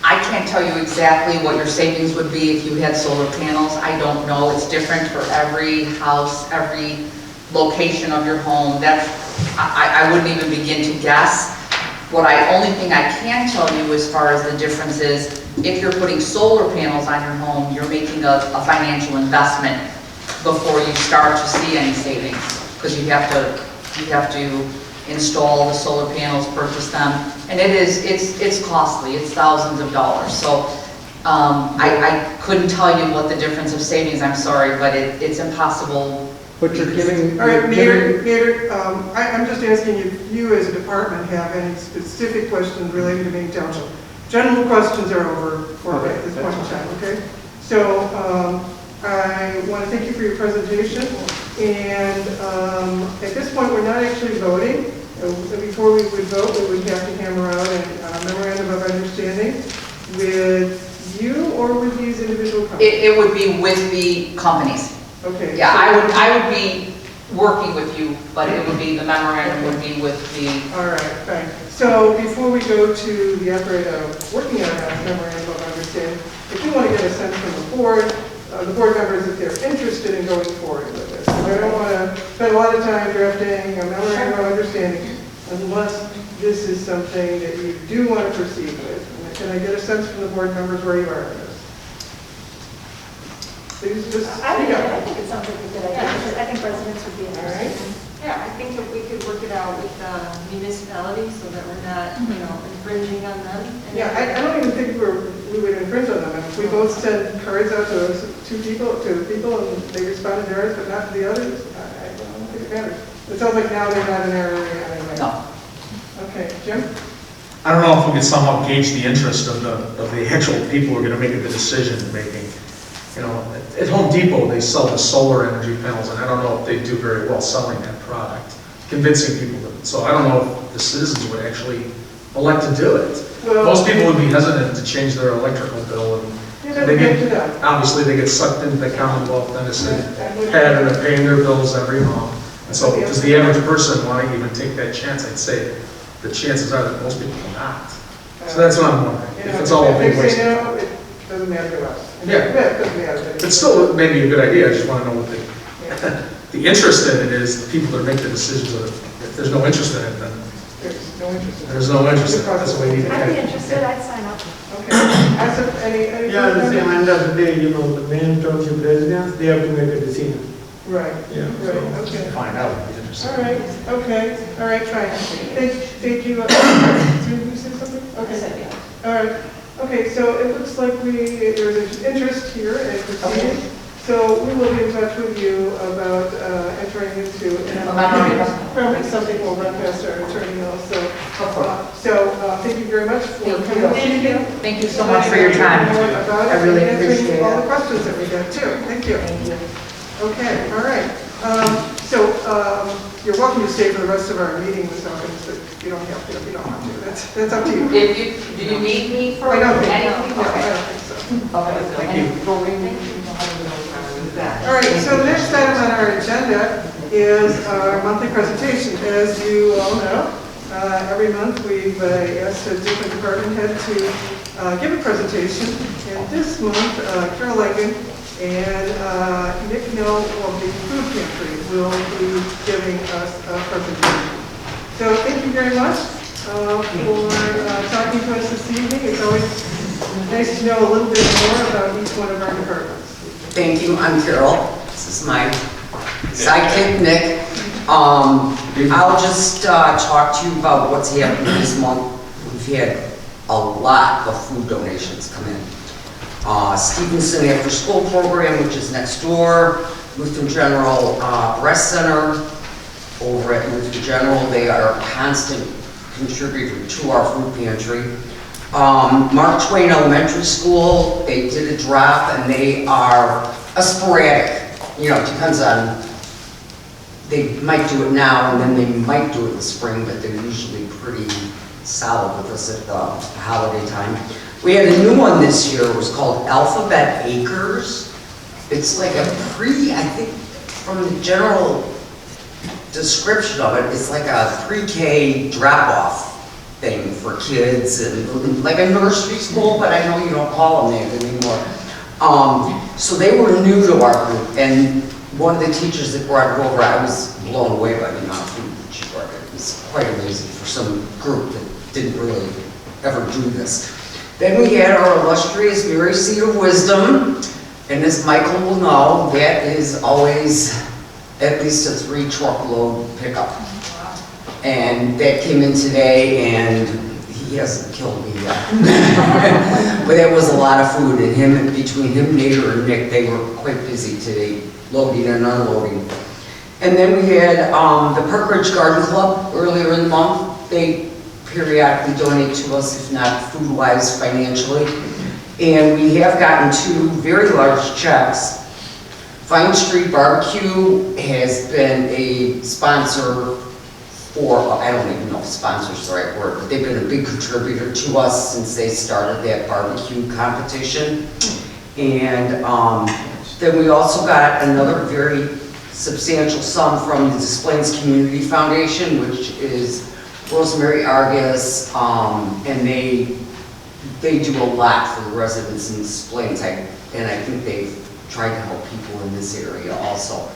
I can't tell you exactly what your savings would be if you had solar panels. I don't know. It's different for every house, every location of your home. I wouldn't even begin to guess. Only thing I can tell you as far as the difference is, if you're putting solar panels on your home, you're making a financial investment before you start to see any savings, because you have to install the solar panels, purchase them, and it's costly. It's thousands of dollars. So I couldn't tell you what the difference of savings. I'm sorry, but it's impossible. But you're giving. All right, Peter, I'm just asking if you as a department have any specific questions relating to Maine Township. General questions are over for at this point in time, okay? So I want to thank you for your presentation, and at this point, we're not actually voting. Before we would vote, we would have to hammer out a memorandum of understanding with you or with these individual companies? It would be with the companies. Okay. Yeah, so- I would be working with you, but it would be, the memorandum would be with the. All right, fine. So before we go to the effort of working on that memorandum of understanding, if you want to get a sense from the board members, if they're interested in going forward with this. I don't want to spend a lot of time drafting a memorandum of understanding unless this is something that you do want to proceed with. Can I get a sense from the board members where you are in this? Please just I speak up. think it sounds like a good idea, because I think residents would be All right. interested. Yeah, I think if we could work it out with the municipality so that we're not, infringing on them. And Yeah, I don't even think we would infringe on them. If we both send cards out to people, and they respond to theirs, but not to the others, I don't think it matters. It sounds like now they're not in our area anyway. No. Okay, Jim? I don't know if we could somehow gauge the interest of the actual people who are gonna make the decision making. At Home Depot, they sell the solar energy panels, and I don't know if they do very well selling that product, convincing people to, so I don't know if the citizens would actually elect to do it. Well, Most people would be hesitant to change their electrical bill, it and doesn't they get to get, them. obviously, they get sucked into the Commonwealth Denison pattern of paying their bills every month. And so, does the average person want to even take that chance? I'd say the chances are that most people will not. So that's what I'm wondering, if it's all a big If they waste. say no, it doesn't matter to us. And Yeah. if it doesn't matter to us. It's still maybe a good idea, I just want to know what Yeah. the interest in it is, the people that make the decisions of it. If there's no interest in it, then There's no interest in it. there's no interest in it, that's what we need to I'd be get. interested, I'd sign up. Okay. As of any. Yeah, the same end of the day, the Maine Township residents, they have to make a decision. Right, Yeah, right, so. okay. Find out if it's interesting. All right, okay, all right, try. Thank you. Did you say something? Okay. All right, okay, so it looks like there's an interest here in proceeding. So we will be in touch with you about entering into, probably something we'll run past our attorney also. So thank you very much for coming this evening. Thank you so much for your time. I really appreciate all the it. questions that we got too. Thank you. Thank you. Okay, all right. You're welcome to stay for the rest of our meeting this afternoon, but you don't have to, if you don't want to. That's up to you. Do you need me for I don't think, anything? no, I Okay. don't think so. Okay. Thank you. All right, so the next item on our agenda is our monthly presentation. As you all know, every month we've asked a different department head to give a presentation. And this month, Carol Lincoln and Nick Mill of the Food Pantry will be giving us a presentation. So thank you very much for talking to us this evening. It's always nice to know a little bit more about each one of our departments. Thank you, I'm Carol. This is my sidekick, Nick. I'll just talk to you about what's happening this month. We've had a lot of food donations come in. Stevenson After School Program, which is next door, Lutheran General Breast Center over at Lutheran General. They are a constant contributor to our food pantry. Mark Twain Elementary School, they did a drop and they are a sporadic, depends on, they might do it now and then they might do it in the spring, but they're usually pretty solid with us at the holiday time. We had a new one this year, it was called Alphabet Acres. It's like a I think from the general description of it, it's like a pre-K drop-off thing for kids and like a nursery school, but I know you don't call them that anymore. So they were new to our group, and one of the teachers that brought it over, I was blown away by the amount of food that she brought. It was quite amazing for some group that didn't really ever do this. Then we had our illustrious Mary Seat of Wisdom, and as Michael will know, that is always at least a 3 truckload pickup. And that came in today, and he hasn't killed me yet. But it was a lot of food, and between him, Nader, and Nick, they were quite busy today, loading and unloading. And then we had the Park Ridge Garden Club earlier in the month. They periodically donate to us, if not food-wise, financially. And we have gotten 2 very large checks. Vine Street Barbecue has been a sponsor for, I don't even know if sponsor's the right word, but they've been a big contributor to us since they started that barbecue competition. And then we also got another very substantial sum from the Des Plaines Community Foundation, which is Rosemary Argus, and they do a lot for the residents in Des Plaines, and I think they've tried to help people in this area also.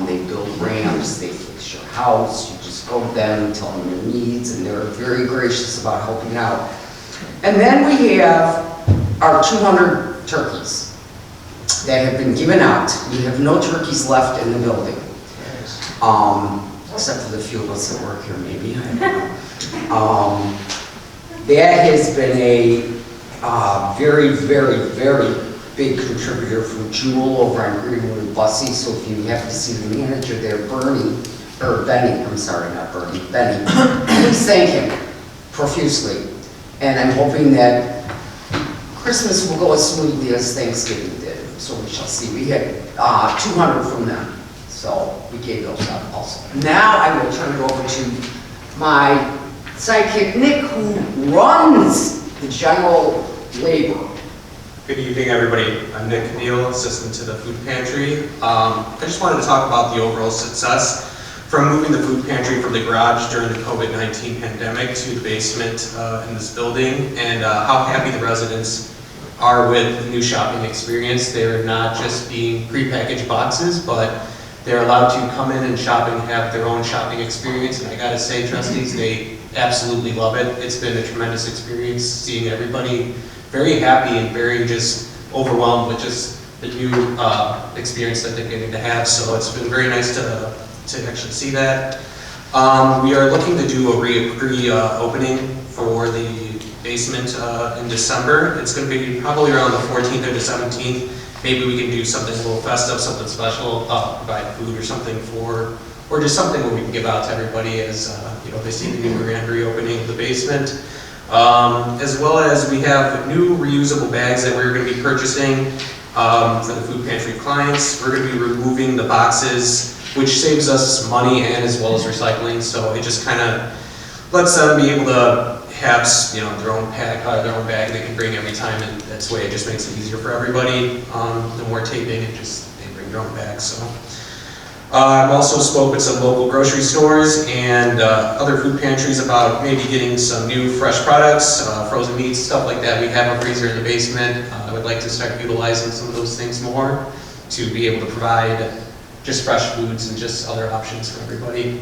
They build ramps, they fix your house, you just go to them, tell them your needs, and they're very gracious about helping out. And then we have our 200 turkeys that have been given out. We have no turkeys left in the building. except for the few of us that work here, maybe, I don't know. That has been a very, very, very big contributor for Jewel over on Greenwood and Bussey, so if you happen to see the manager there, Benny, I'm sorry, not Bernie, Benny, please thank him profusely. And I'm hoping that Christmas will go as smoothly as Thanksgiving did, so we shall see. We had 200 from them, so we gave those out also. Now I will turn it over to my sidekick, Nick, who runs the general labor. Good evening, everybody. I'm Nick Neal, assistant to the food pantry. I just wanted to talk about the overall success from moving the food pantry from the garage during the COVID-19 pandemic to the basement in this building, and how happy the residents are with the new shopping experience. They're not just being prepackaged boxes, but they're allowed to come in and shop and have their own shopping experience. And I gotta say, trustees, they absolutely love it. It's been a tremendous experience seeing everybody very happy and very just overwhelmed with just the new experience that they're getting to have. So it's been very nice to actually see that. We are looking to do a re-opening for the basement in December. It's going to be probably around the 14th or the 17th. Maybe we can do something a little festive, something special, provide food or something or just something where we can give out to everybody as they see the new grand reopening of the basement. As well as we have new reusable bags that we're going to be purchasing for the food pantry clients. We're going to be removing the boxes, which saves us money and as well as recycling. So it just kind of lets them be able to have their own pack, their own bag they can bring every time, and that's way it just makes it easier for everybody. No more taping, and just they bring their own bags. So I've also spoke with some local grocery stores and other food pantries about maybe getting some new fresh products, frozen meats, stuff like that. We have a freezer in the basement. I would like to start utilizing some of those things more to be able to provide just fresh foods and just other options for everybody.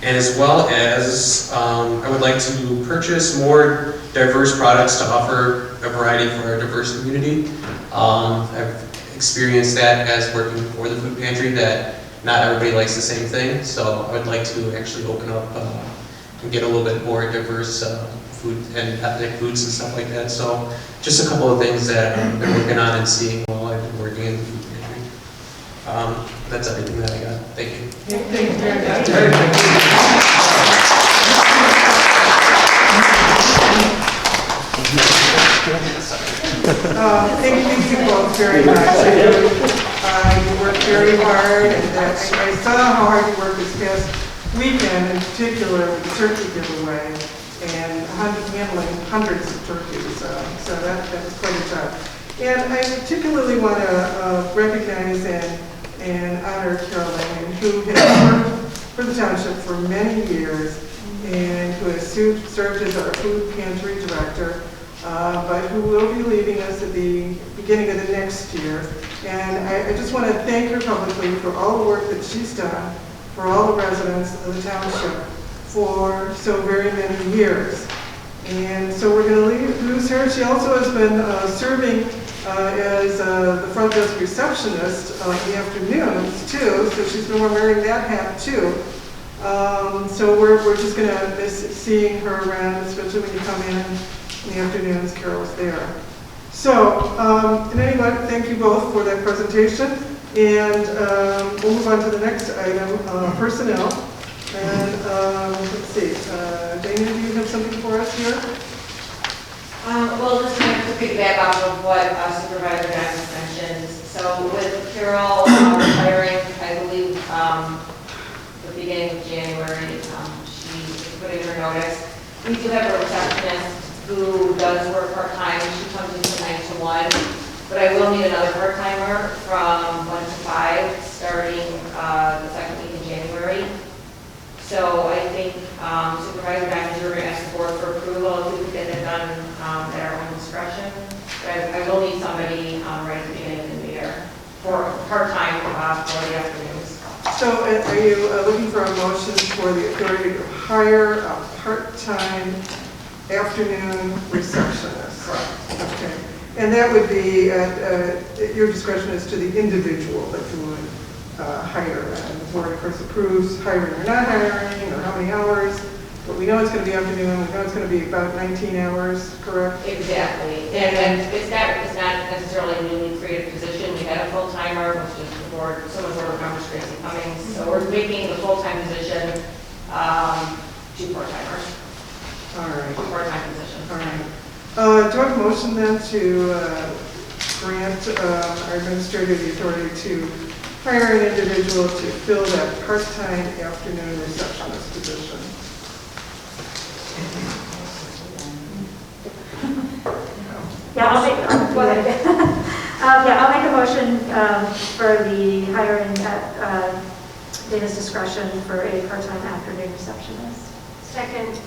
And as well as I would like to purchase more diverse products to offer a variety for our diverse community. I've experienced that as working for the food pantry, that not everybody likes the same thing. So I would like to actually open up and get a little bit more diverse food and ethnic foods and stuff like that. So just a couple of things that I've been working on and seeing while I've been working in the food pantry. That's everything that I got. Thank you. Thank you very much. Thank you both very much. You worked very hard, and I saw how hard you worked this past weekend, in particular with the turkey giveaway, and handling hundreds of turkeys. So that was quite a job. And I particularly want to recognize and honor Carolyn, who has worked for the township for many years and who has served as our food pantry director, but who will be leaving us at the beginning of the next year. And I just want to thank her publicly for all the work that she's done for all the residents of the township for so very many years. And so we're going to lose her. She also has been serving as the front desk receptionist in the afternoons too, so she's been wearing that hat too. So we're just going to miss seeing her around, especially when you come in the afternoons. Carol's there. So, in any event, thank you both for that presentation, and we'll move on to the next item, personnel. And let's see, Dana, do you have something for us here? Well, just going to piggyback off of what Supervisor Diamond mentioned. So with Carol retiring, I believe the beginning of January, she put in her notice. We do have a receptionist who does work part-time. She comes in from 9 to 1, but I will need another part-timer from 1 to 5 starting the second week in January. So I think Supervisor Diamond, you're going to ask the board for approval if we could get it done at our own discretion. But I will need somebody right at the beginning of the new year for part-time for the afternoons. So are you looking for a motion for the authority to hire a part-time afternoon receptionist? Correct. Okay. And that would be at your discretion as to the individual that you would hire. And the board, of course, approves hiring or not hiring, or how many hours. But we know it's going to be afternoon, we know it's going to be about 19 hours, correct? Exactly, and it's not necessarily a newly created position. We had a full-timer, which is the board, some of the board members, Tracy Cummings. So we're making the full-time position 2 part-timers. All right. 2 part-time positions. All right. Do I have a motion then to grant our administrator the authority to hire an individual to fill that part-time afternoon receptionist position? Yeah, I'll make a motion for the hiring at Dana's discretion for a part-time afternoon receptionist. Second.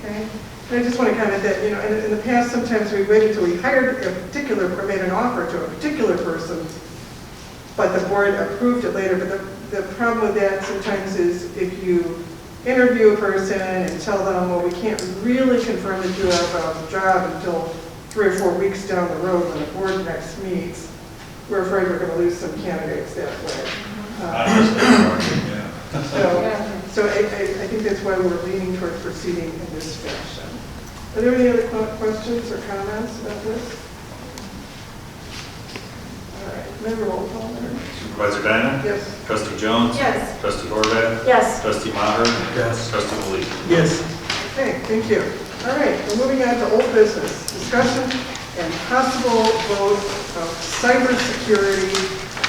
Okay. And I just want to comment that, you know, in the past, sometimes we waited until we hired a particular, or made an offer to a particular person, but the board approved it later. But the problem with that sometimes is if you interview a person and tell them, well, we can't really confirm that you have a job until 3 or 4 weeks down the road when the board next meets, we're afraid we're going to lose some candidates that way. So I think that's why we're leaning towards proceeding in this fashion. Are there any other questions or comments about this? All right, may I roll call there? Supervisor Diamond? Yes. Trustee Jones? Yes. Trustee Horvath? Yes. Trustee Maher? Yes. Trustee Malik? Yes. Okay, thank you. All right, we're moving on to old business. Discussion and possible vote of cybersecurity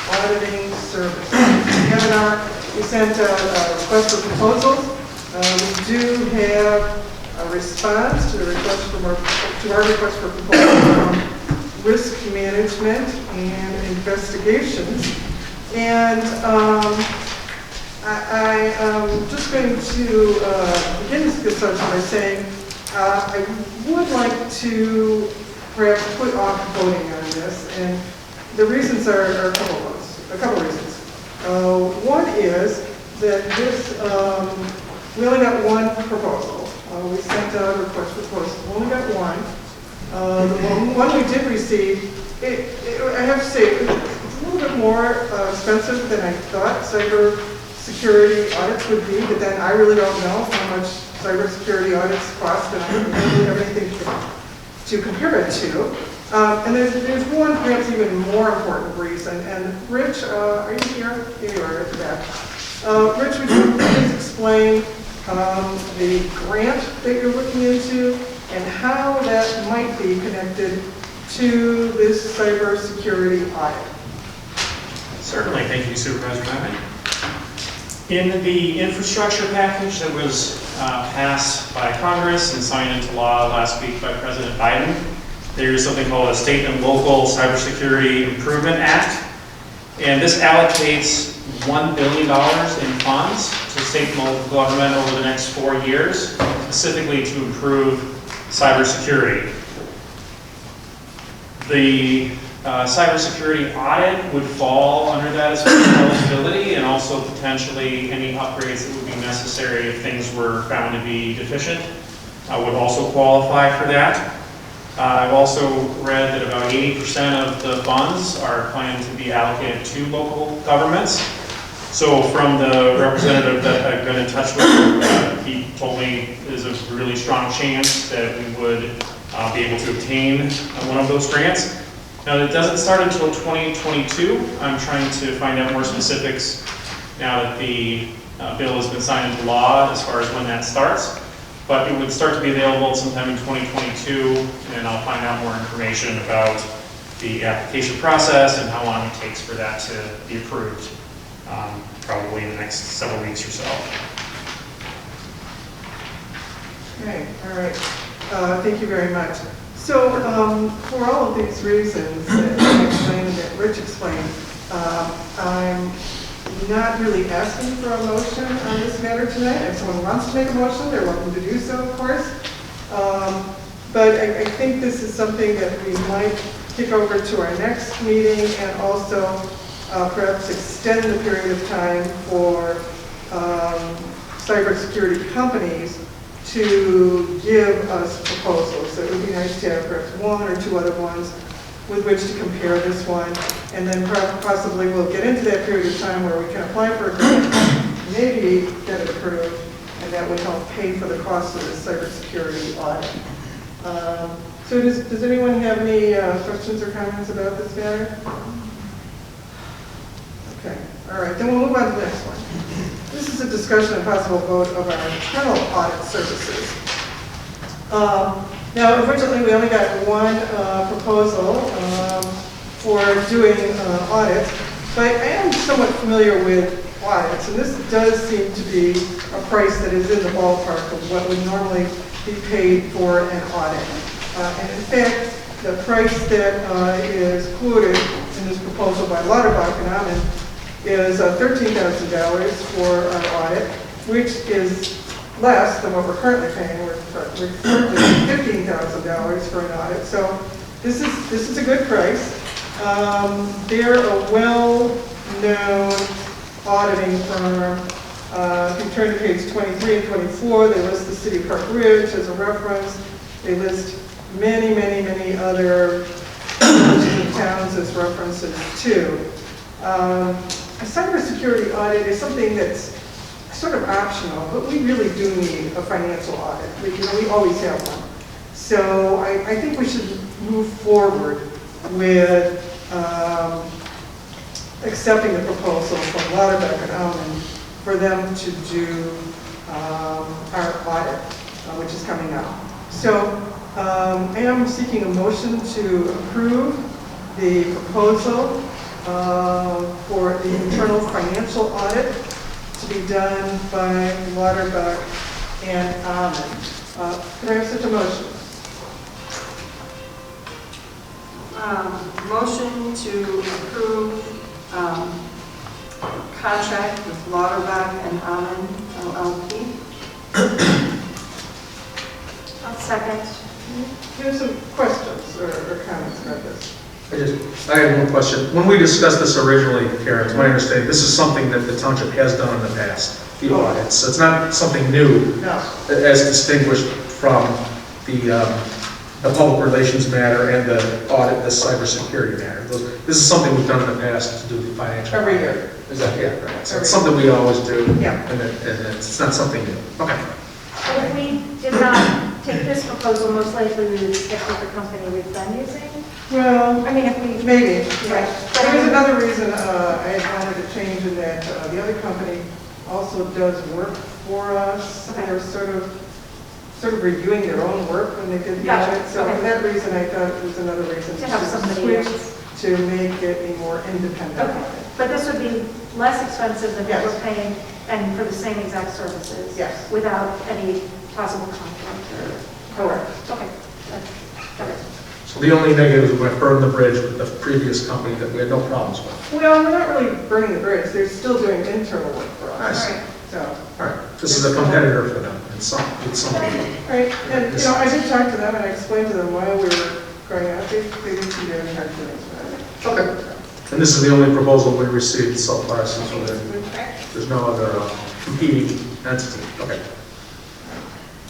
auditing services. We sent a request for proposals. We do have a response to the request to our request for proposals from risk management and investigations. And I'm just going to begin this discussion by saying I would like to perhaps put off voting on this, and the reasons are a couple of reasons. One is that this, we only got one proposal. We sent out a request for proposal. We only got one. The one we did receive, I have to say, it's a little bit more expensive than I thought cyber security audits would be, but then I really don't know how much cybersecurity audits cost, and I don't really have anything to compare it to. And there's one perhaps even more important reason. And Rich, are you here? Here you are at the back. Rich, would you please explain the grant that you're looking into and how that might be connected to this cybersecurity audit? Certainly, thank you, Supervisor Diamond. In the infrastructure package that was passed by Congress and signed into law last week by President Biden, there's something called a State and Local Cybersecurity Improvement Act. And this allocates $1 billion in funds to state and local government over the next 4 years, specifically to improve cybersecurity. The cybersecurity audit would fall under that as far as eligibility, and also potentially any upgrades that would be necessary if things were found to be deficient would also qualify for that. I've also read that about 80% of the funds are planned to be allocated to local governments. So from the representative that I've been in touch with, he told me there's a really strong chance that we would be able to obtain one of those grants. Now, it doesn't start until 2022. I'm trying to find out more specifics now that the bill has been signed into law as far as when that starts. But it would start to be available sometime in 2022, and I'll find out more information about the application process and how long it takes for that to be approved, probably in the next several weeks or so. Okay, all right. Thank you very much. So for all of these reasons that I explained and that Rich explained, I'm not really asking for a motion on this matter tonight. If someone wants to make a motion, they're welcome to do so, of course. But I think this is something that we might kick over to our next meeting, and also perhaps extend the period of time for cybersecurity companies to give us proposals. So it would be nice to have perhaps one or two other ones with which to compare this one. And then possibly we'll get into that period of time where we can apply for a grant, maybe get it approved, and that would help pay for the cost of the cybersecurity audit. So does anyone have any questions or comments about this matter? Okay, all right, then we'll move on to the next one. This is a discussion and possible vote of our internal audit services. Now, originally, we only got one proposal for doing audits, but I am somewhat familiar with audits, and this does seem to be a price that is in the ballpark of what would normally be paid for an audit. And in fact, the price that is quoted in this proposal by Lauterbach and Amended is $13,000 for our audit, which is less than what we're currently paying. We're currently paying $15,000 for an audit. So this is a good price. They're a well-known auditing firm. If you turn to page 23 and 24, they list the city of Park Ridge as a reference. They list many, many, many other towns as references too. A cybersecurity audit is something that's sort of optional, but we really do need a financial audit. We always have one. So I think we should move forward with accepting the proposal from Lauterbach and Amended for them to do our audit, which is coming up. So I am seeking a motion to approve the proposal for the internal financial audit to be done by Lauterbach and Amended. Can I have such a motion? Motion to approve contract with Lauterbach and Amended LLP. I'll second. Here's some questions or comments about this. I have one question. When we discussed this originally, Karen, to my understanding, this is something that the township has done in the past, the audits. So it's not something new, No. as distinguished from the public relations matter and the audit, the cybersecurity matter. This is something we've done in the past to do the financial. Every year. Is that, yeah, right. So Every it's something we always do. Yeah. And it's not something new. Okay. But if we did not take this proposal, most likely we would stick with the company we've been using. Well, I mean, if we... maybe. Right. But there's another reason I wanted to change in that the other company also does work for us. Okay. They're sort of reviewing their own work when they did the Gotcha. audit. So Okay. for that reason, I thought it was another reason To have somebody switch else. to make it a more independent Okay. audit. But this would be less expensive than what Yes. we're paying and for the same exact services? Yes. Without any possible conflict or... Correct. Okay. Okay. So the only negative is we burned the bridge with the previous company that we had no problems with. Well, we're not really burning the bridge. They're still doing internal work for I us. see. So, All right. This is a competitor for them in some way. right. And, I did talk to them and I explained to them why we were going out. They didn't see any hard feelings about it. Okay. And this is the only proposal we received so far, since there's no other competing entity. Okay.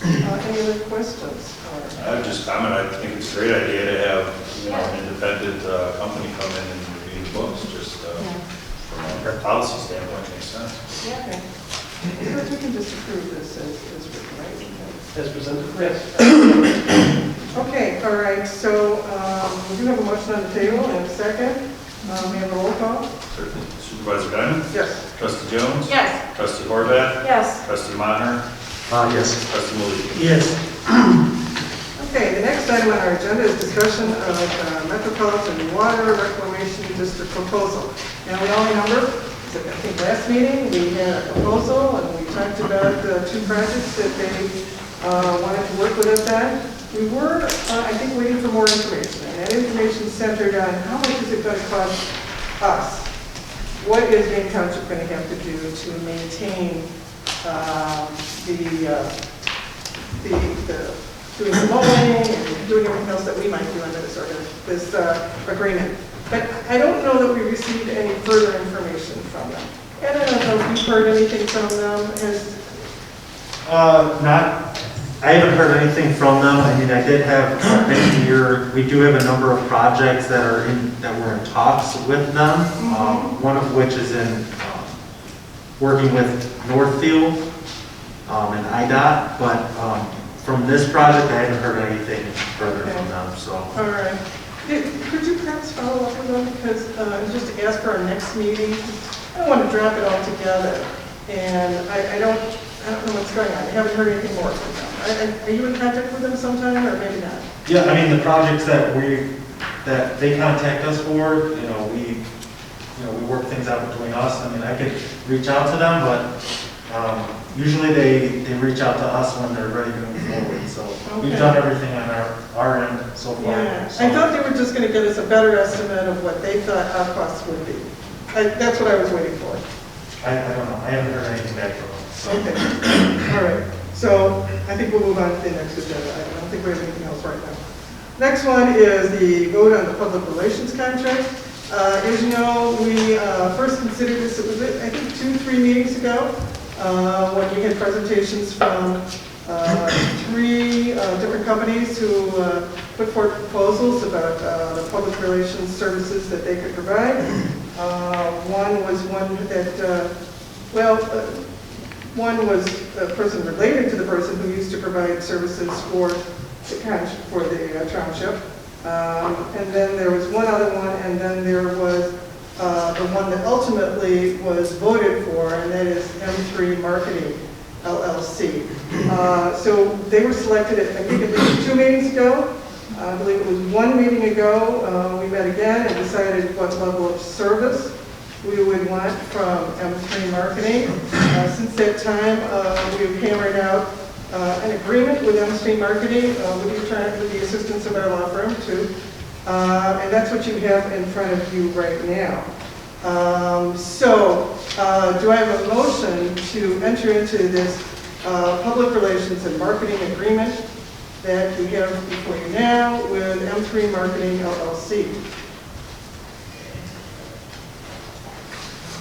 Any other questions? I would just comment, I think it's a great idea to have, an independent company come in and review the books, just from a policy standpoint, makes sense. Okay. So we can just approve this as written, right? As presented? Yes. Okay, all right, so we do have a motion on the table and a second. We have a roll call. Certainly. Supervisor Diamond? Yes. Trustee Jones? Yes. Trustee Horvath? Yes. Trustee Maher? Yes. Trustee Maliki? Yes. Okay, the next item on our agenda is discussion of Metropolitan Water Reclamation District proposal. Now, we all remember, I think last meeting, we had a proposal and we talked about the two projects that they wanted to work with us on. We were, I think, waiting for more information, and that information centered on how much is it going to cost us? What is Maine Township going to have to do to maintain doing the mowing and doing everything else that we might do under this agreement? But I don't know that we received any further information from them. And I don't know if you've heard anything from them. Not I haven't heard anything from them. I mean, I did have next year, we do have a number of projects that are that we're in talks with them. One of which is in working with Northfield and IDOT, but from this project, I haven't heard anything further from them, so. All right. Could you perhaps follow up with them, because just to ask for our next meeting, I don't want to drop it all together, and I don't know what's going on. I haven't heard anything more from them. Are you in contact with them sometime, or maybe not? Yeah, I mean, the projects that they contact us for, we work things out between us. I mean, I could reach out to them, but usually they reach out to us when they're ready to move forward. So we've done everything on our end so far. Yeah, So. I thought they were just going to get us a better estimate of what they thought our costs would be. That's what I was waiting for. I don't know. I haven't heard anything back from them. So. Okay. All right. So I think we'll move on to the next agenda. I don't think we have anything else right now. Next one is the vote on the public relations contract. As you know, we first considered this, it was, I think, 2-3 meetings ago, when we had presentations from 3 different companies who put forth proposals about the public relations services that they could provide. One was one that, one was a person related to the person who used to provide services for the township. And then there was one other one, and then there was the one that ultimately was voted for, and that is M3 Marketing LLC. So they were selected, I think it was 2 meetings ago. I believe it was 1 meeting ago. We met again and decided what level of service we would want from M3 Marketing. Since that time, we've hammered out an agreement with M3 Marketing with the assistance of our law firm too. And that's what you have in front of you right now. Do I have a motion to enter into this public relations and marketing agreement that we have before you now with M3 Marketing LLC?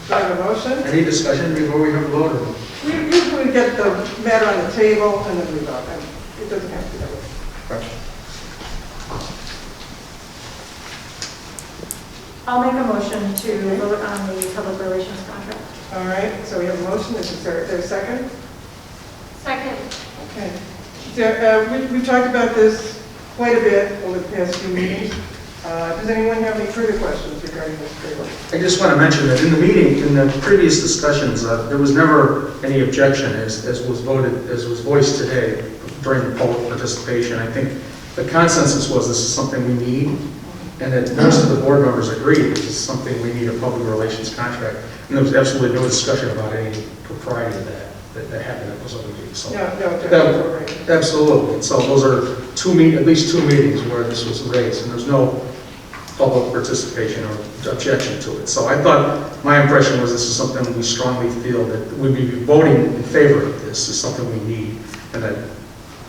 Do I have a motion? Any discussion before we have a vote? We usually get the matter on the table and then we vote. And it doesn't have to be that way. I'll make a motion to vote on the public relations contract. All right, so we have a motion. Is there a second? Second. Okay. We've talked about this quite a bit over the past few meetings. Does anyone have any further questions regarding this agreement? I just want to mention that in the meeting, in the previous discussions, there was never any objection as was voiced today during the public participation. I think the consensus was this is something we need, and that most of the board members agreed this is something we need a public relations contract. And there was absolutely no discussion about any propriety of that happened at those other meetings. So absolutely. So those are at least two meetings where this was raised, and there's no public participation or objection to it. So I thought, my impression was this is something we strongly feel that we'd be voting in favor of. This is something we need, and that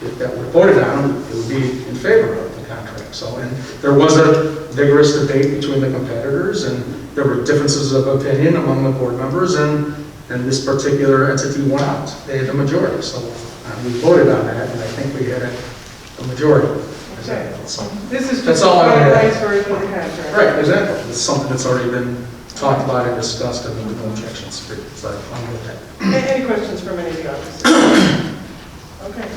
if that were voted on, it would be in favor of the contract. So, and there was a vigorous debate between the competitors, and there were differences of opinion among the board members, and this particular entity won out. They had the majority, so we voted on that, and I think we had a majority. Okay. So this is that's just all a I had. finalized version of the contract. Right, exactly. It's something that's already been talked about and discussed, and with no objections. So I'm with that. Any questions from any of the officers? Okay.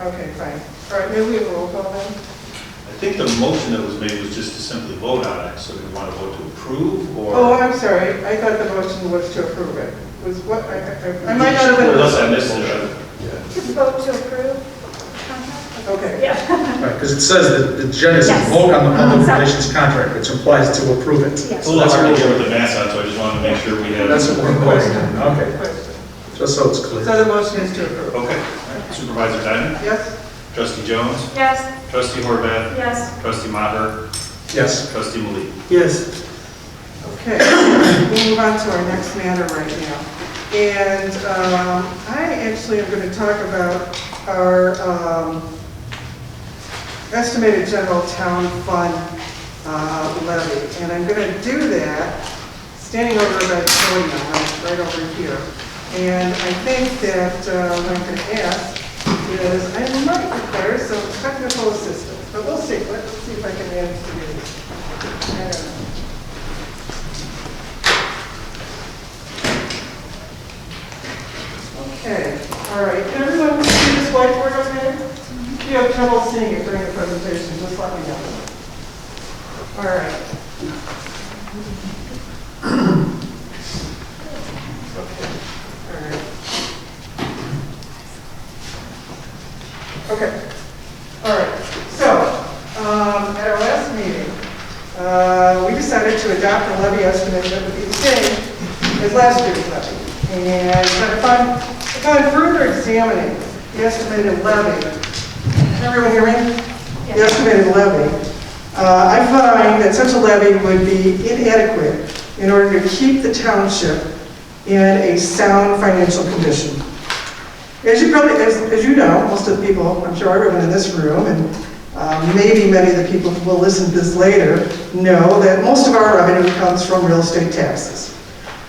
Okay, fine. All right, maybe we have a roll call then? I think the motion that was made was just to simply vote on it, so do we want to vote to approve, or? Oh, I'm sorry. I thought the motion was to approve it. Was what? I might not have been. Unless I missed it. Just vote to approve contract? Okay. Yeah. Right, because it says that the agenda is Yes. vote on the public relations contract, which implies to approve it. Yes. Well, that's already here with the mass on, so I just wanted to make sure we have. That's what we're voting on. Okay, Question. just so it's clear. So the motion is to approve. Okay. Supervisor Diamond? Yes? Trustee Jones? Yes. Trustee Horvath? Yes. Trustee Maher? Yes. Trustee Malik? Yes. Okay. We'll move on to our next matter right now. And I actually am going to talk about our estimated general town fund levy. And I'm going to do that standing over about podium, right over here. And I think that I'm going to ask is I might require some technical assistance, but we'll see. Let's see if I can manage to do this. I don't know. Okay, all right. Can everyone see this whiteboard okay? If you have trouble seeing it during the presentation, just let me know. All right. Okay. All right. So, at our last meeting, we decided to adopt a levy estimate that would be the same as last year's levy. And upon further examining the estimated levy, can everyone hear me? Yes. The estimated levy, I find that such a levy would be inadequate in order to keep the township in a sound financial condition. As you probably, as you know, most of the people, I'm sure everyone in this room, and maybe many of the people who will listen to this later, know that most of our revenue comes from real estate taxes.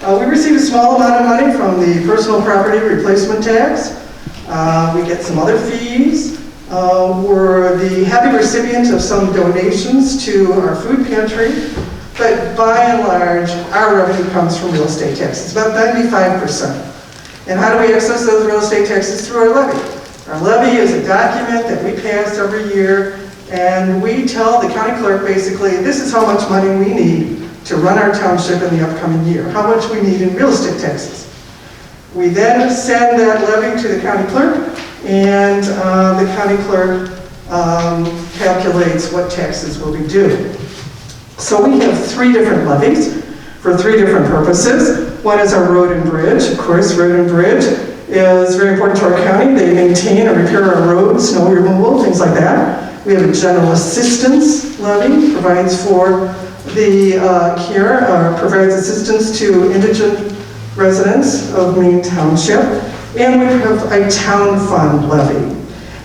We receive a small amount of money from the personal property replacement tax. We get some other fees. We're the happy recipient of some donations to our food pantry, but by and large, our revenue comes from real estate taxes, about 95%. And how do we access those real estate taxes? Through our levy. Our levy is a document that we pass every year, and we tell the county clerk basically, this is how much money we need to run our township in the upcoming year, how much we need in real estate taxes. We then send that levy to the county clerk, and the county clerk calculates what taxes will be due. So we have 3 different levies for 3 different purposes. One is our road and bridge. Of course, road and bridge is very important to our county. They maintain and repair our roads, snow removal, things like that. We have a general assistance levy, provides for the provides assistance to indigent residents of Maine Township. And we have a town fund levy.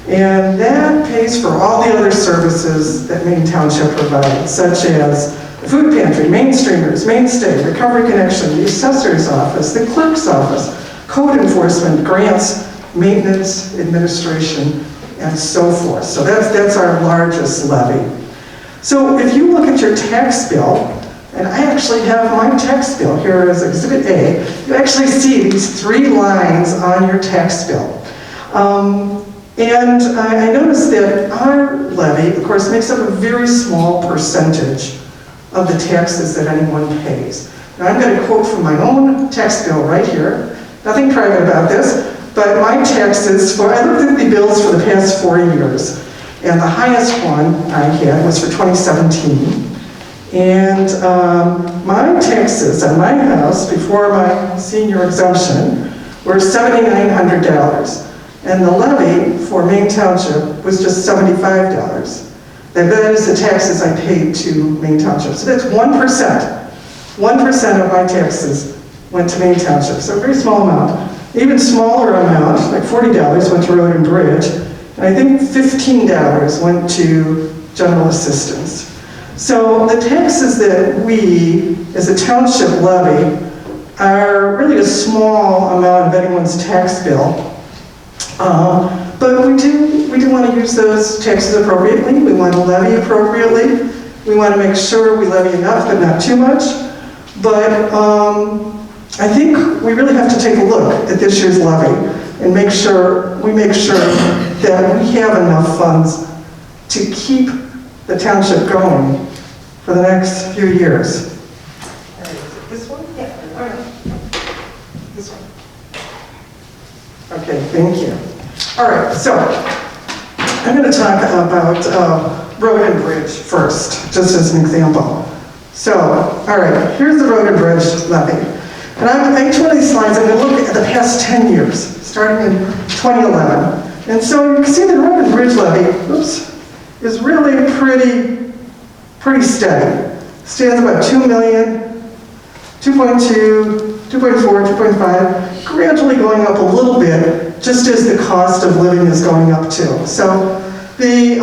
And that pays for all the other services that Maine Township provides, such as the food pantry, Mainstreamers, Mainstay, Recovery Connection, the assessor's office, the clerk's office, code enforcement, grants, maintenance, administration, and so forth. So that's our largest levy. So if you look at your tax bill, and I actually have my tax bill here as Exhibit A, you actually see these 3 lines on your tax bill. And I noticed that our levy, of course, makes up a very small percentage of the taxes that anyone pays. Now I'm going to quote from my own tax bill right here. Nothing private about this, but my taxes I looked at the bills for the past 4 years, and the highest one I had was for 2017. And my taxes on my house before my senior exemption were $7,900. And the levy for Maine Township was just $75. And that is the taxes I paid to Maine Township. So that's 1%. 1% of my taxes went to Maine Township. So a very small amount. Even smaller amount, like $40, went to road and bridge. And I think $15 went to general assistance. So the taxes that we, as a township levy, are really a small amount of anyone's tax bill. But we do want to use those taxes appropriately. We want to levy appropriately. We want to make sure we levy enough, but not too much. But I think we really have to take a look at this year's levy and make sure that we have enough funds to keep the township going for the next few years. All right, this one? Yeah. All right. This one. Okay, thank you. All right, so I'm going to talk about road and bridge first, just as an example. So, all right, here's the road and bridge levy. And each one of these slides, I'm going to look at the past 10 years, starting in 2011. And so you can see the road and bridge levy, is really pretty steady. Stands about 2 million, 2.2, 2.4, 2.5, gradually going up a little bit, just as the cost of living is going up too. So the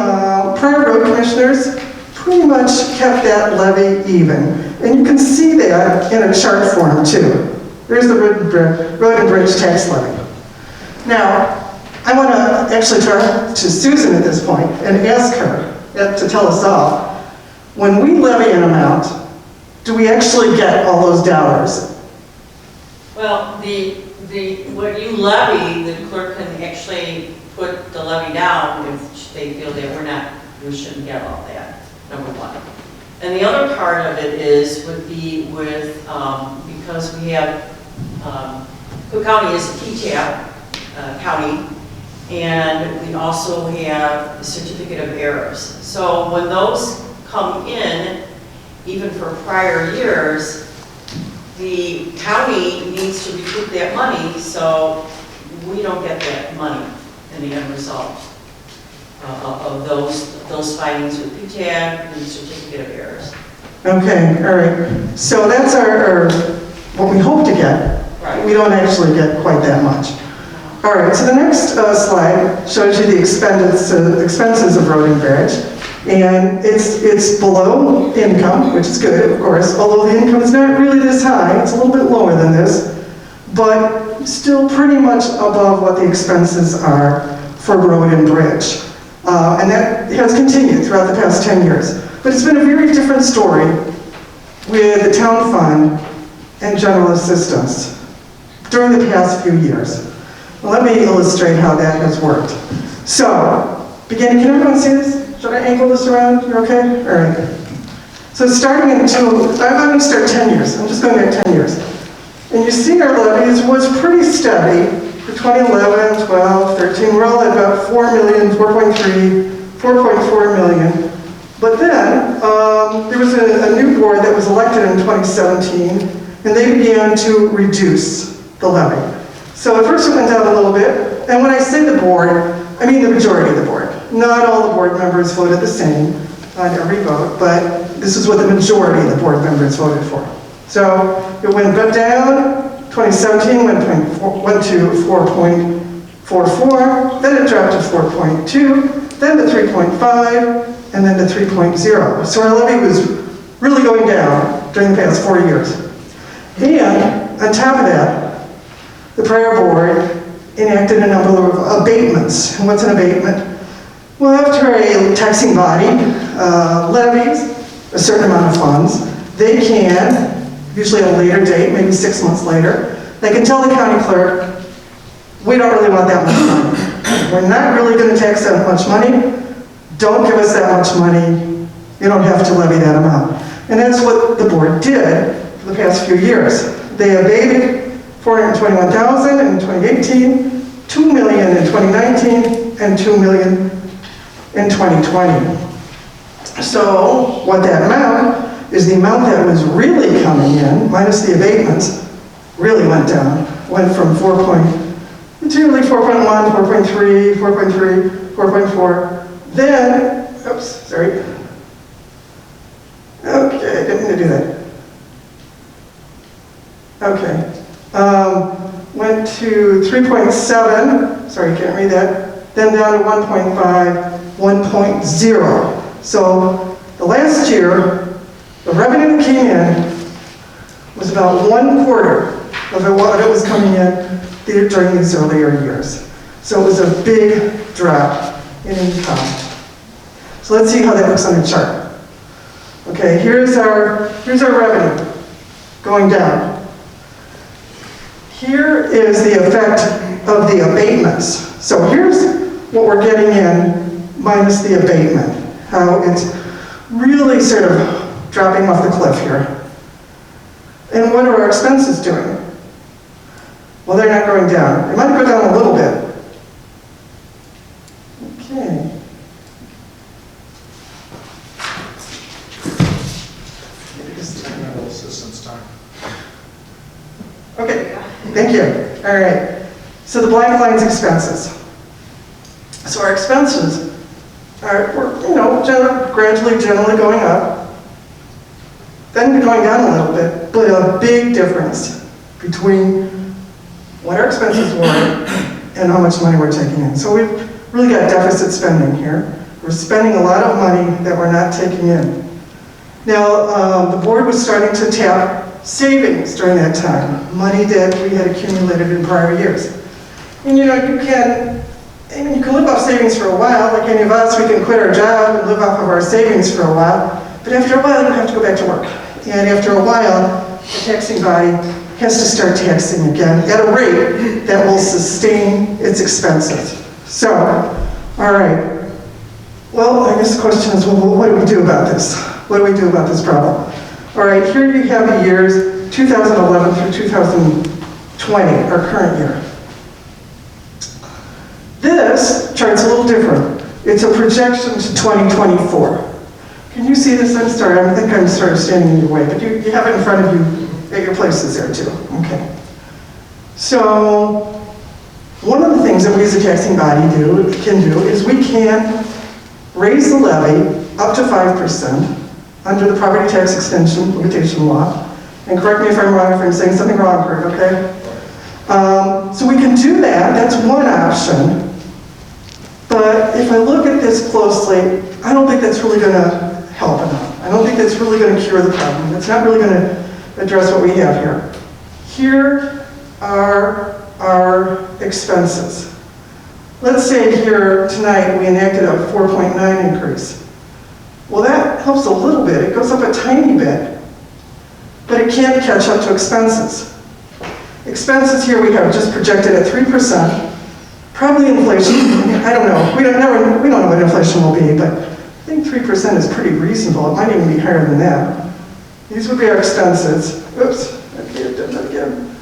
prior road commissioners pretty much kept that levy even. And you can see that in a chart form too. There's the road and bridge tax levy. Now, I I want to actually turn to Susan at this point and ask her to tell us all, when we levy an amount, do we actually get all those dollars? Well, what you levy, the clerk can actually put the levy down if they feel that we shouldn't get all that, number one. And the other part of it would be with, because we have, Cook County is a PTAP county, and we also have the certificate of errors. So when those come in, even for prior years, the county needs to recoup that money, so we don't get that money in the end result of those findings with PTAB and the certificate of errors. Okay, all right. So that's our what we hope to get. Right. We don't actually get quite that much. All right, so the next slide shows you the expenses of road and bridge. And it's below income, which is good, of course, although the income is not really this high. It's a little bit lower than this, but still pretty much above what the expenses are for road and bridge. And that has continued throughout the past 10 years. But it's been a very different story with the town fund and general assistance during the past few years. Well, let me illustrate how that has worked. So, can everyone see this? Should I angle this around? You're okay? All right. So starting I'm going to start 10 years. I'm just going back 10 years. And you see our levies was pretty steady for 2011, 12, 13. We're all at about 4 million, 4.3, 4.4 million. But then there was a new board that was elected in 2017, and they began to reduce the levy. So at first it went down a little bit, and when I say the board, I mean the majority of the board. Not all the board members voted the same on every vote, but this is what the majority of the board members voted for. So it went down, 2017 went to 4.44, then it dropped to 4.2, then to 3.5, and then to 3.0. So our levy was really going down during the past 4 years. And on top of that, the prior board enacted a number of abatements. And what's an abatement? Well, after a taxing body levies a certain amount of funds, they can, usually at a later date, maybe 6 months later, they can tell the county clerk, we don't really want that much money. We're not really going to tax that much money. Don't give us that much money. You don't have to levy that amount. And that's what the board did for the past few years. They abated $421,000 in 2018, $2 million in 2019, and $2 million in 2020. So what that amount is the amount that was really coming in, minus the abatements, really went down. Went from 4.2, like 4.1, 4.3, 4.3, 4.4. Then, oops, sorry. Okay, I didn't mean to do that. Okay. Went to 3.7, sorry, can't read that, then down to 1.5, 1.0. So the last year, the revenue that came in was about 1/4 of what it was coming in during these earlier years. So it was a big drop in income. So let's see how that looks on the chart. Okay, here's our revenue going down. Here is the effect of the abatements. So here's what we're getting in minus the abatement. How it's really sort of dropping off the cliff here. And what are our expenses doing? Well, they're not going down. They might go down a little bit. Okay. Technical assistance time. Okay, thank you. All right. So the blank line's expenses. So our expenses are, gradually, generally going up, then going down a little bit, but a big difference between what our expenses were and how much money we're taking in. So we've really got deficit spending here. We're spending a lot of money that we're not taking in. Now, the board was starting to tap savings during that time, money that we had accumulated in prior years. And you can I mean, you can live off savings for a while, like any of us, we can quit our job and live off of our savings for a while, but after a while, you have to go back to work. And after a while, the taxing body has to start taxing again at a rate that will sustain its expenses. So, all right. Well, I guess the question is, well, what do we do about this? What do we do about this problem? All right, here you have the years 2011 through 2020, our current year. This chart's a little different. It's a projection to 2024. Can you see this? I'm sorry, I think I'm sort of standing in your way, but you have it in front of you at your places there too. Okay. So, one of the things that we as a taxing body can do is we can raise the levy up to 5% under the property tax extension limitation law. And correct me if I'm wrong, if I'm saying something wrong, Kurt, okay? So we can do that, that's one option. But if I look at this closely, I don't think that's really going to help enough. I don't think that's really going to cure the problem. It's not really going to address what we have here. Here are our expenses. Let's say here tonight we enacted a 4.9 increase. Well, that helps a little bit. It goes up a tiny bit, but it can't catch up to expenses. Expenses here we have just projected at 3%. Probably inflation, I don't know. We don't know what inflation will be, but I think 3% is pretty reasonable. It might even be higher than that. These would be our expenses. Oops, okay, I've done that again.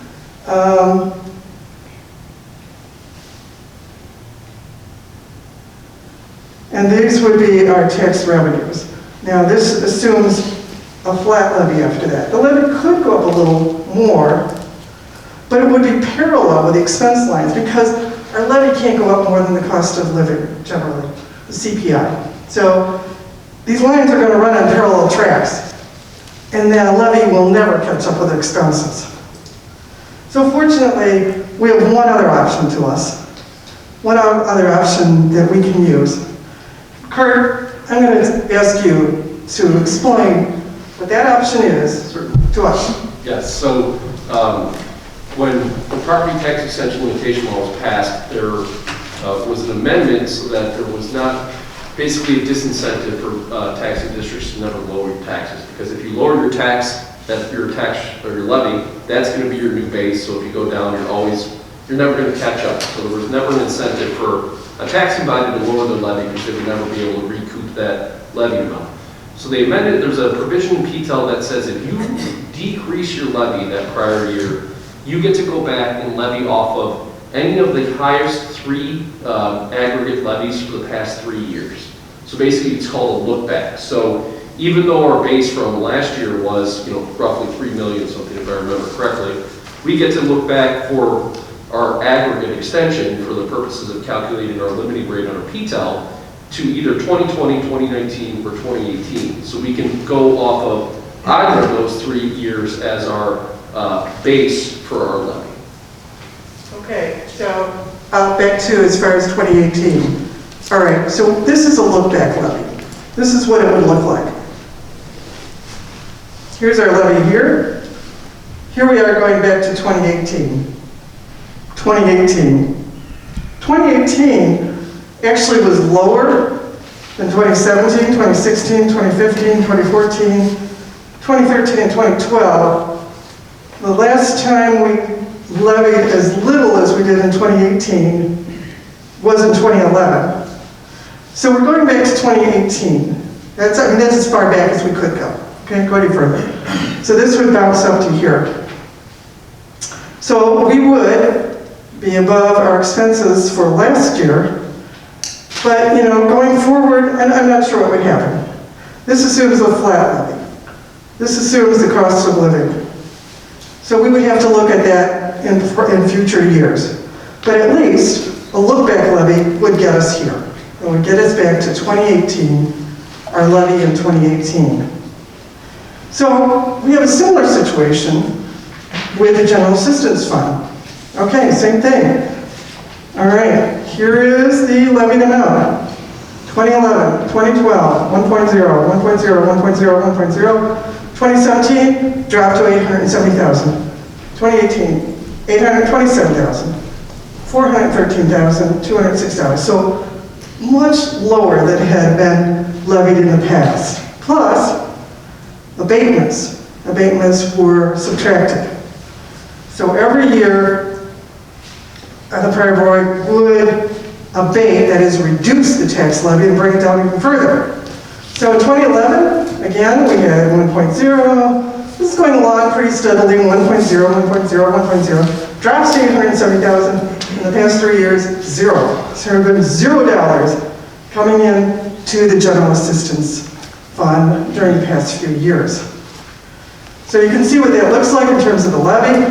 And these would be our tax revenues. Now this assumes a flat levy after that. The levy could go up a little more, but it would be parallel with the expense lines because our levy can't go up more than the cost of living, generally, the CPI. So these lines are going to run on parallel tracks, and then a levy will never catch up with expenses. So fortunately, we have one other option to us, one other option that we can use. Kurt, I'm going to ask you to explain what that option is to us. Yes, so when the property tax extension limitation law was passed, there was an amendment so that there was not basically a disincentive for taxing districts to never lower your taxes. Because if you lower your tax, that's your tax or your levy, that's going to be your new base. So if you go down, you're never going to catch up. So there was never an incentive for a taxing body to lower their levy because they would never be able to recoup that levy amount. So they amended, there's a provision in PTEL that says if you decrease your levy that prior year, you get to go back and levy off of any of the highest three aggregate levies for the past 3 years. So basically it's called a look back. So even though our base from last year was roughly 3 million something if I remember correctly, we get to look back for our aggregate extension for the purposes of calculating our limiting rate on our PTEL to either 2020, 2019, or 2018. So we can go off of either of those 3 years as our base for our levy. Okay, so back to as far as 2018. All right, so this is a look-back levy. This is what it would look like. Here's our levy here. Here we are going back to 2018. 2018 actually was lower than 2017, 2016, 2015, 2014, 2013, and 2012. The last time we levied as little as we did in 2018 was in 2011. So we're going back to 2018. That's as far back as we could go. Okay, go any further. So this would bounce up to here. So we would be above our expenses for last year, but going forward, and I'm not sure what would happen. This assumes a flat levy. This assumes the cost of living. So we would have to look at that in future years. But at least a look-back levy would get us here. It would get us back to 2018, our levy in 2018. So we have a similar situation with the General Assistance Fund. Okay, same thing. All right, here is the levied amount. 2011, 2012, 1.0, 1.0, 1.0, 1.0. 2017, dropped to $870,000. 2018, $827,000. $413,206. So much lower than had been levied in the past. Plus, abatements. Abatements were subtracted. So every year, the prior board would abate, that is, reduce the tax levy and bring it down even further. So in 2011, again, we had 1.0. This is going along pretty steadily, 1.0, 1.0, 1.0. Drops to 870,000. In the past 3 years, zero. So there have been $0 coming in to the general assistance fund during the past few years. So you can see what that looks like in terms of the levy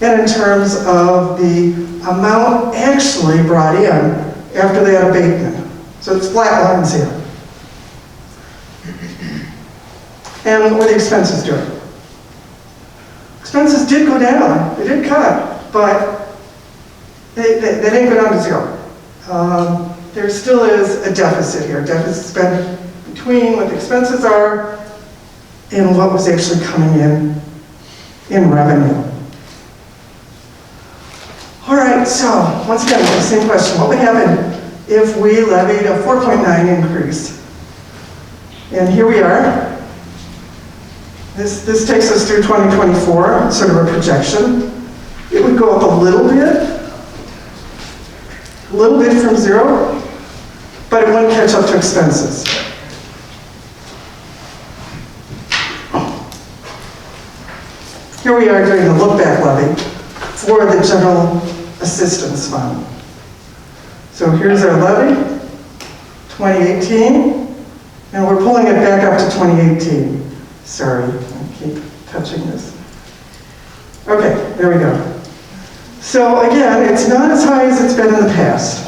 and in terms of the amount actually brought in after that abatement. So it's flat lines here. And what are the expenses doing? Expenses did go down, they did cut, but they didn't go down to zero. There still is a deficit here. Deficit spent between what the expenses are and what was actually coming in revenue. All right, so once again, the same question. What would happen if we levied a 4.9 increase? And here we are. This takes us through 2024, sort of a projection. It would go up a little bit from zero, but it wouldn't catch up to expenses. Here we are doing the look-back levy for the General Assistance Fund. So here's our levy, 2018, and we're pulling it back up to 2018. Sorry, I keep touching this. Okay, there we go. So again, it's not as high as it's been in the past.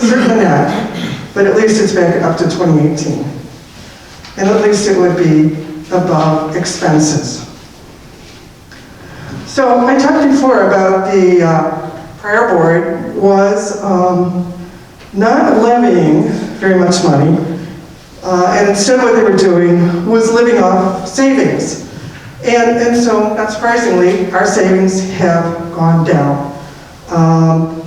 Certainly not, but at least it's back up to 2018. And at least it would be above expenses. So I talked before about the prior board was not levying very much money, and instead what they were doing was living off savings. And so, not surprisingly, our savings have gone down.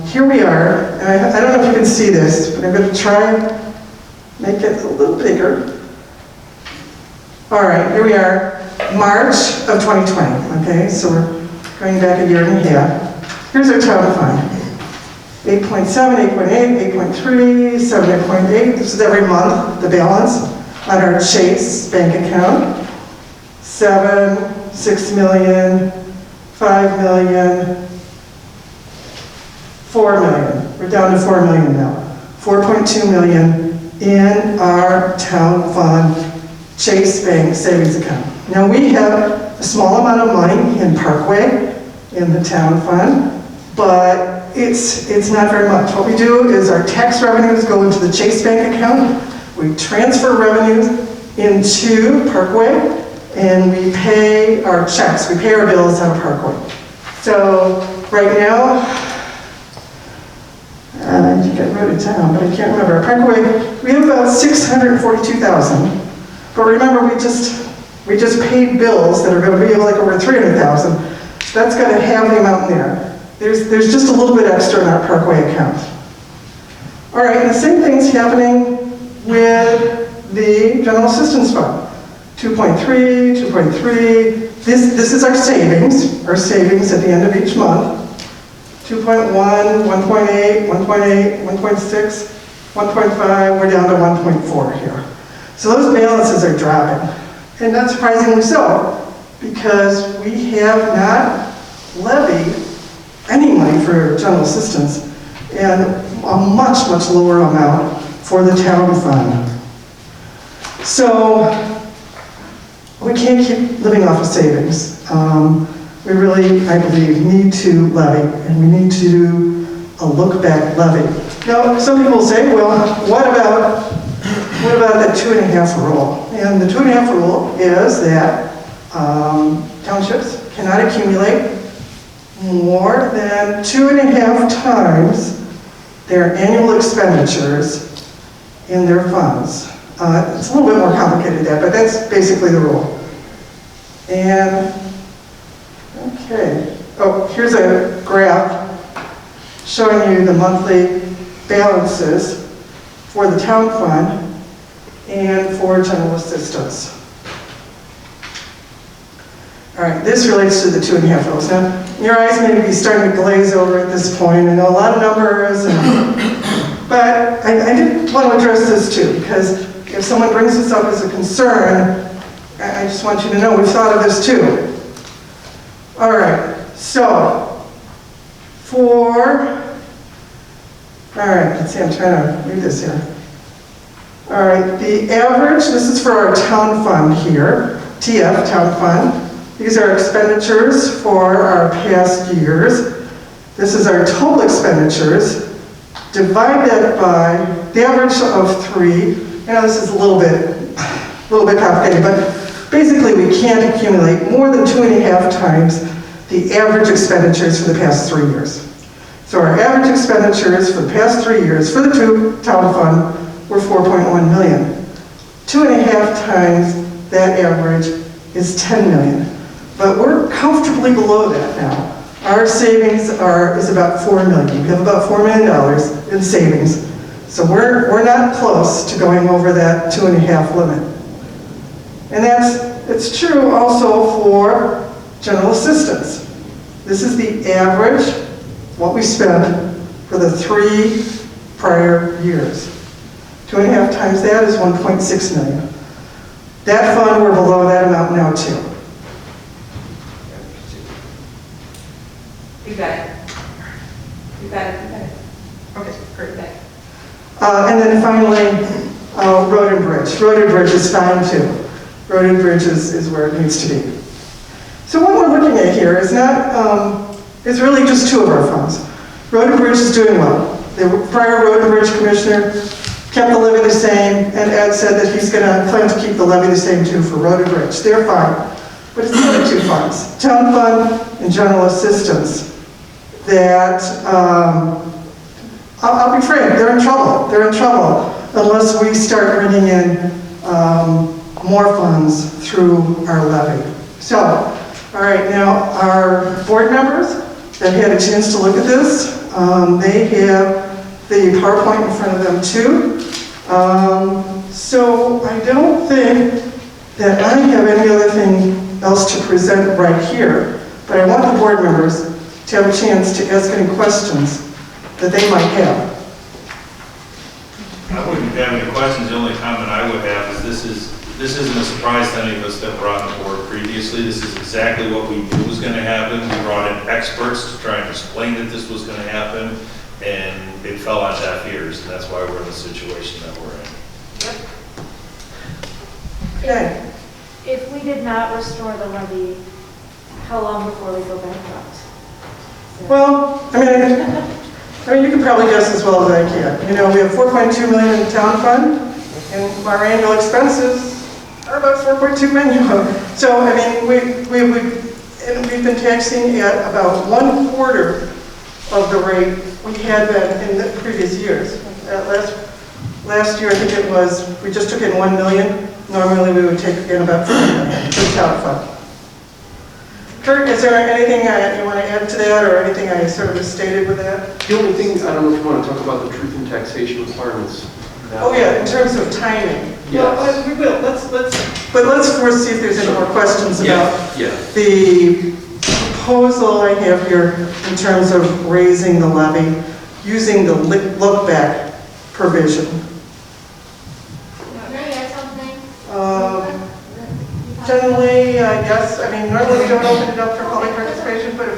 Here we are, and I don't know if you can see this, but I'm going to try and make it a little bigger. All right, here we are, March of 2020, okay? So we're going back a year and a half. Here's our total fund. 8.7, 8.8, 8.3, 7.8. This is every month, the balance on our Chase bank account. 7, 6 million, 5 million, 4 million. We're down to 4 million now. 4.2 million in our town fund Chase Bank savings account. Now we have a small amount of money in Parkway in the town fund, but it's not very much. What we do is our tax revenues go into the Chase Bank account. We transfer revenues into Parkway, and we pay our checks. We pay our bills out of Parkway. So right now, I think I wrote it down, but I can't remember. Parkway, we have about 642,000. But remember, we just paid bills that are going to be like over 300,000. So that's got to have the amount in there. There's just a little bit extra in our Parkway account. All right, and the same thing's happening with the General Assistance Fund. 2.3, 2.3. This is our savings at the end of each month. 2.1, 1.8, 1.8, 1.6, 1.5, we're down to 1.4 here. So those balances are dropping. And not surprisingly so, because we have not levied any money for general assistance and a much, much lower amount for the town fund. So we can't keep living off of savings. We really, I believe, need to levy, and we need to do a look-back levy. Now, some people say, well, what about that 2.5 rule? And the 2.5 rule is that townships cannot accumulate more than 2.5 times their annual expenditures in their funds. It's a little bit more complicated than that, but that's basically the rule. And, okay. Oh, here's a graph showing you the monthly balances for the town fund and for general assistance. All right, this relates to the 2.5 votes. Now, your eyes may be starting to glaze over at this point. I know a lot of numbers, but I did want to address this too, because if someone brings this up as a concern, I just want you to know we've thought of this too. All right, so let's see, I'm trying to read this here. All right, the average, this is for our town fund here, TF, town fund. These are expenditures for our past years. This is our total expenditures. Divide that by the average of 3. I know this is a little bit complicated, but basically we can't accumulate more than 2.5 times the average expenditures for the past 3 years. So our average expenditures for the past 3 years for the town fund were 4.1 million. 2.5 times that average is 10 million. But we're comfortably below that now. Our savings is about $4 million. We have about $4 million in savings. So we're not close to going over that 2.5 limit. And it's true also for general assistance. This is the average, what we spent for the 3 prior years. 2.5 times that is 1.6 million. That fund, we're below that amount now too. You got it. You got it. Okay, great, thanks. And then finally, road and bridge. Road and bridge is fine too. Road and bridge is where it needs to be. So what we're looking at here is not, it's really just 2 of our funds. Road and bridge is doing well. The prior road and bridge commissioner kept the levy the same, and Ed said that he's going to plan to keep the levy the same too for road and bridge. They're fine. But it's the other 2 funds, town fund and general assistance, that, I'll be frank, they're in trouble. They're in trouble unless we start bringing in more funds through our levy. So, all right, now our board members that had a chance to look at this, they have the PowerPoint in front of them too. So I don't think that I have any other thing else to present right here, but I want the board members to have a chance to ask any questions that they might have. I wouldn't have any questions. The only comment I would have is this isn't a surprise to any of us that were on the board previously. This is exactly what we knew was going to happen. We brought in experts to try and explain that this was going to happen, and it fell on deaf ears, and that's why we're in the situation that we're in. Okay. If we did not restore the levy, how long before we go bankrupt? Well, I mean, you can probably guess as well as I can. You know, we have 4.2 million in the town fund, and our annual expenses are about 4.2 million. So, I mean, we've been taxing at about 1/4 of the rate we had been in the previous years. Last year, I think it was, we just took in 1 million. Normally, we would take in about 4 million for the town fund. Kurt, is there anything you want to add to that, or anything I sort of stated with that? The only thing, I don't know if you want to talk about the truth in taxation requirements. Oh yeah, in terms of timing. Yes. Well, we will. Let's first see if there's any more questions about the proposal I have here in terms of raising the levy using the look-back provision. Can I add something? Generally, yes. I mean, normally we don't open it up for public participation, but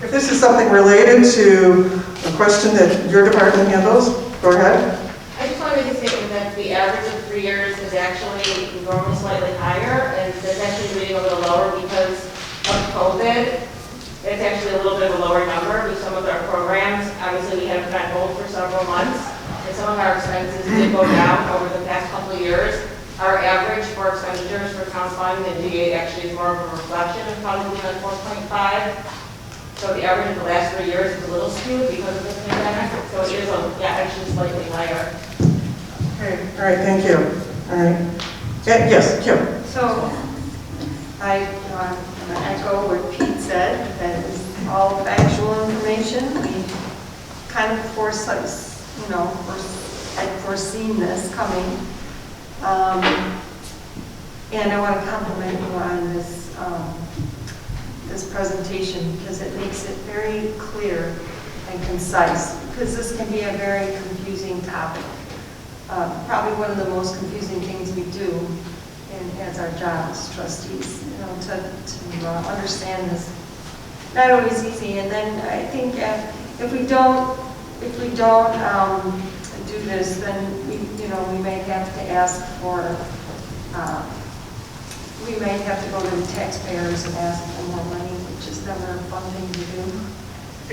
if this is something related to a question that your department handles, go ahead. I just wanted to say that the average of 3 years is actually normally slightly higher, and it's actually reading a little lower because of COVID. It's actually a little bit of a lower number with some of our programs. Obviously, we have been on hold for several months, and some of our expenses did go down over the past couple of years. Our average for expenditures for town fund and DA actually is more of a reflection of probably on 4.5. So the average of the last 3 years is a little skewed because of the pandemic. So it is actually slightly higher. Okay. All right. Thank you. All right. Yes, Kim. So I want to echo what Pete said, that is all factual information. We kind of I'd foreseen this coming. And I want to compliment you on this, this presentation because it makes it very clear and concise, because this can be a very confusing topic. Probably one of the most confusing things we do as our job as trustees, to understand this. Not always easy, and then I think if we don't do this, then we may have to ask for, we may have to go to the taxpayers and ask for more money, which is never a fun thing to do.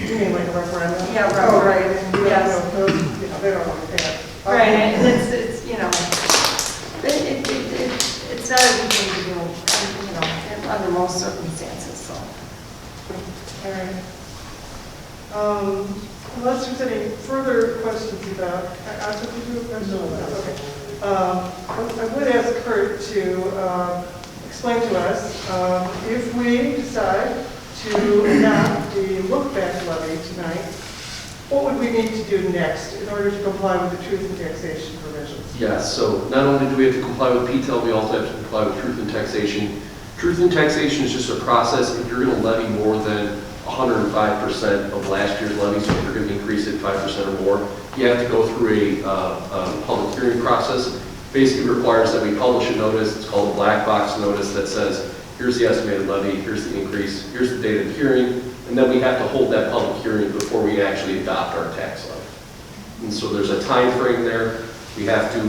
You mean like a referendum? Yeah, right. Oh, right, and Yes. they don't want to pay it. Right, and it's it's not a good thing to do, under most circumstances, so. All right. Unless there's any further questions about, did you do a question? No. Okay. I would ask Kurt to explain to us, if we decide to adopt the look-back levy tonight, what would we need to do next in order to comply with the truth in taxation provisions? Yes, so not only do we have to comply with PTEL, we also have to comply with truth in taxation. Truth in taxation is just a process. If you're going to levy more than 105% of last year's levy, so if you're going to increase it 5% or more, you have to go through a public hearing process. Basically requires that we publish a notice. It's called a black box notice that says, here's the estimated levy, here's the increase, here's the date of the hearing, and then we have to hold that public hearing before we actually adopt our tax levy. And so there's a time frame there. We have to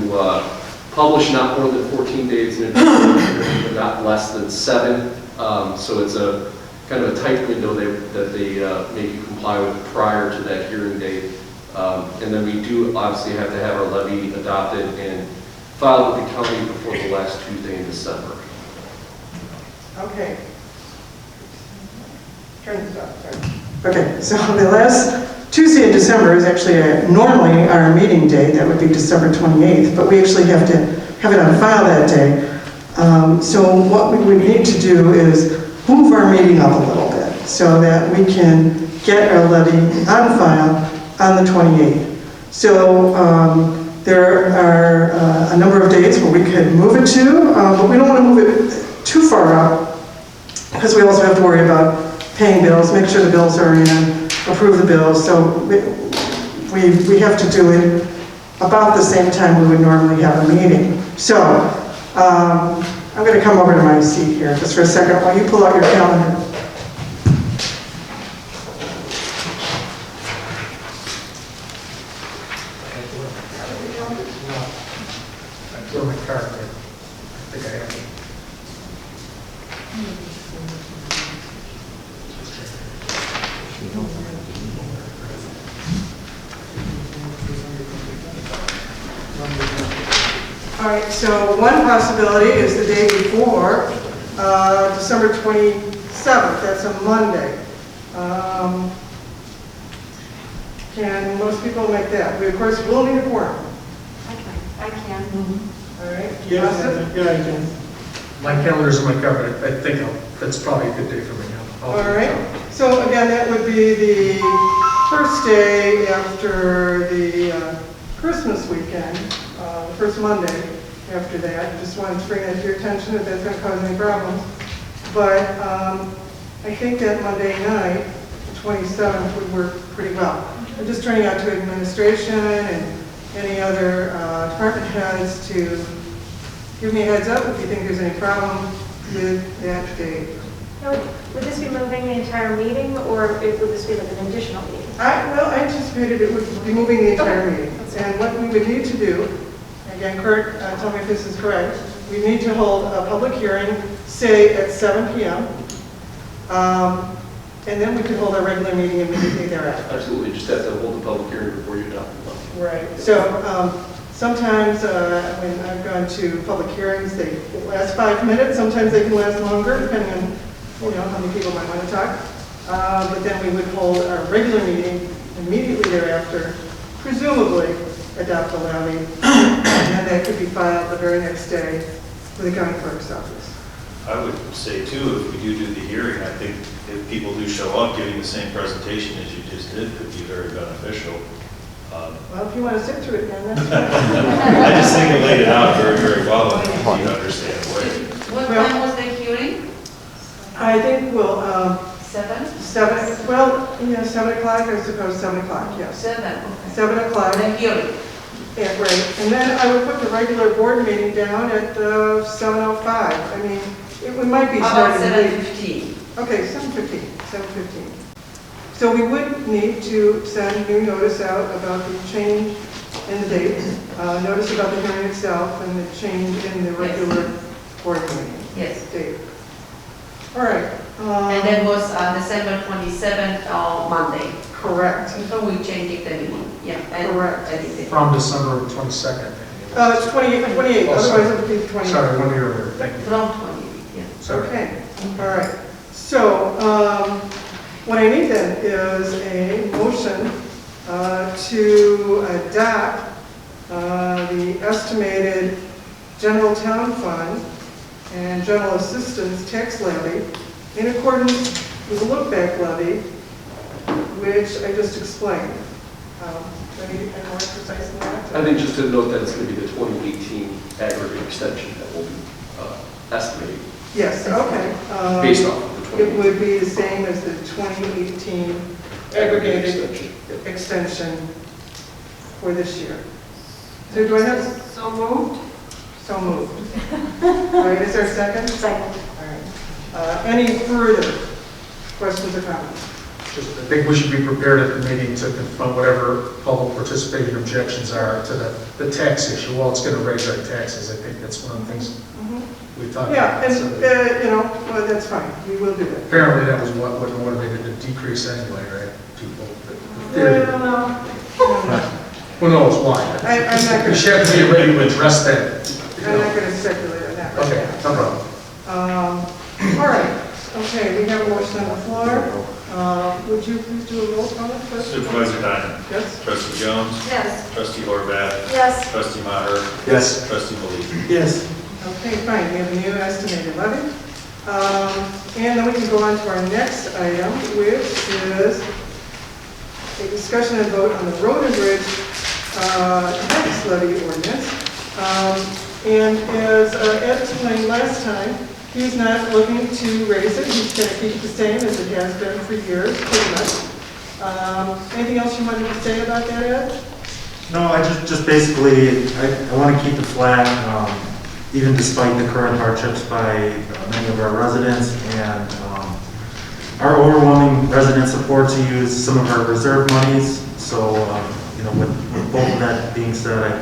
publish not more than 14 days in advance, but not less than 7. So it's a kind of a tight window that they make you comply with prior to that hearing date. And then we do obviously have to have our levy adopted and filed with the county before the last Tuesday in December. Okay. Turn this off, sorry. Okay, so the last Tuesday in December is actually normally our meeting day. That would be December 28th, but we actually have to have it on file that day. So what we would need to do is move our meeting up a little bit so that we can get our levy on file on the 28th. So there are a number of dates where we could move it to, but we don't want to move it too far out because we also have to worry about paying bills, make sure the bills are in, approve the bills. So we have to do it about the same time we would normally have a meeting. So I'm going to come over to my seat here just for a second while you pull out your calendar. I threw my card there. I think I have it. All right, so one possibility is the day before, December 27th, that's a Monday. Can most people make that? We, of course, will need a quorum. I can. All right? Yes, yeah, I can. My calendar's in my cover. I think that's probably a good day for me. All right, so again, that would be the first day after the Christmas weekend, the first Monday after that. Just wanted to bring that to your attention if that's going to cause any problems. But I think that Monday night, the 27th, would work pretty well. I'm just turning out to administration and any other department heads to give me a heads up if you think there's any problem with that date. Would this be moving the entire meeting, or would this be like an additional meeting? I anticipated it would be moving the entire meeting. And what we would need to do, again, Kurt, tell me if this is correct, we need to hold a public hearing, say at 7 p.m. And then we could hold our regular meeting immediately thereafter. Absolutely, just have to hold the public hearing before you adopt the levy. Right. So sometimes when I've gone to public hearings, they last 5 minutes. Sometimes they can last longer, depending on how many people might want to talk. But then we would hold our regular meeting immediately thereafter, presumably adopt the levy, and then that could be filed the very next day with the county clerk's office. I would say too, if we do the hearing, I think if people do show up, giving the same presentation as you just did could be very beneficial. Well, if you want to sit through it, then that's fine. I just think it laid it out very, very well, and you understand why. What Well- time was the hearing? I think we'll, 7? well, yeah, 7 o'clock, I suppose, 7 o'clock, yes. 7, okay. 7 o'clock. The hearing. Yeah, right. And then I would put the regular board meeting down at 7:05. I mean, we might be How about starting late. 7:15? Okay, 7:15, 7:15. So we would need to send new notice out about the change in the date, notice about the hearing itself, and the change in the regular board meeting Yes. date. All right. And that was December 27th on Monday. Correct. So we changed the meeting, yeah. and Correct. edited. From December 22nd. It's 28, otherwise it would be the 28th. Sorry, 1 year earlier, thank you. From 28, yeah. Sorry. Okay, all right. So, what I need then is a motion to adopt the estimated general town fund and general assistance tax levy in accordance with the look-back levy, which I just explained. Any more precise than that? I think just to note that it's going to be the 2018 aggregate extension that will be estimated Yes, okay. based off of the It 2018 would be the same as the 2018 aggregated extension. Yep. extension for this year. So do I have, So moved? so moved. All right, is there a second? Second. All right. Any further questions or comments? Just, I think we should be prepared at the meeting to confront whatever public participation objections are to the tax issue. Well, it's going to raise our taxes. I think that's one of the things we talked Yeah, about. and, So well, that's fine. We will do that. apparently that was what motivated the decrease anyway, right? People. Well, no. Who knows why? I'm not We going should have to be ready to address that. I'm not going to speculate on that right Okay, now. no problem. All right, okay, we have a motion on the floor. Would you please do a roll call first? Supervisor Diamond. Yes? Trustee Jones. Yes. Trustee Horvath. Yes. Trustee Maher. Yes. Trustee Malik. Yes. Okay, fine, we have a new estimated levy. And then we can go on to our next item, which is a discussion and vote on the road and bridge tax levy ordinance. And as Ed explained last time, he's not looking to raise it. He's going to keep it the same as it has been for years, pretty much. Anything else you wanted to say about that, Ed? No, I just basically, I want to keep it flat, even despite the current hardships by many of our residents and our overwhelming resident support to use some of our reserve monies. So, with both of that being said, I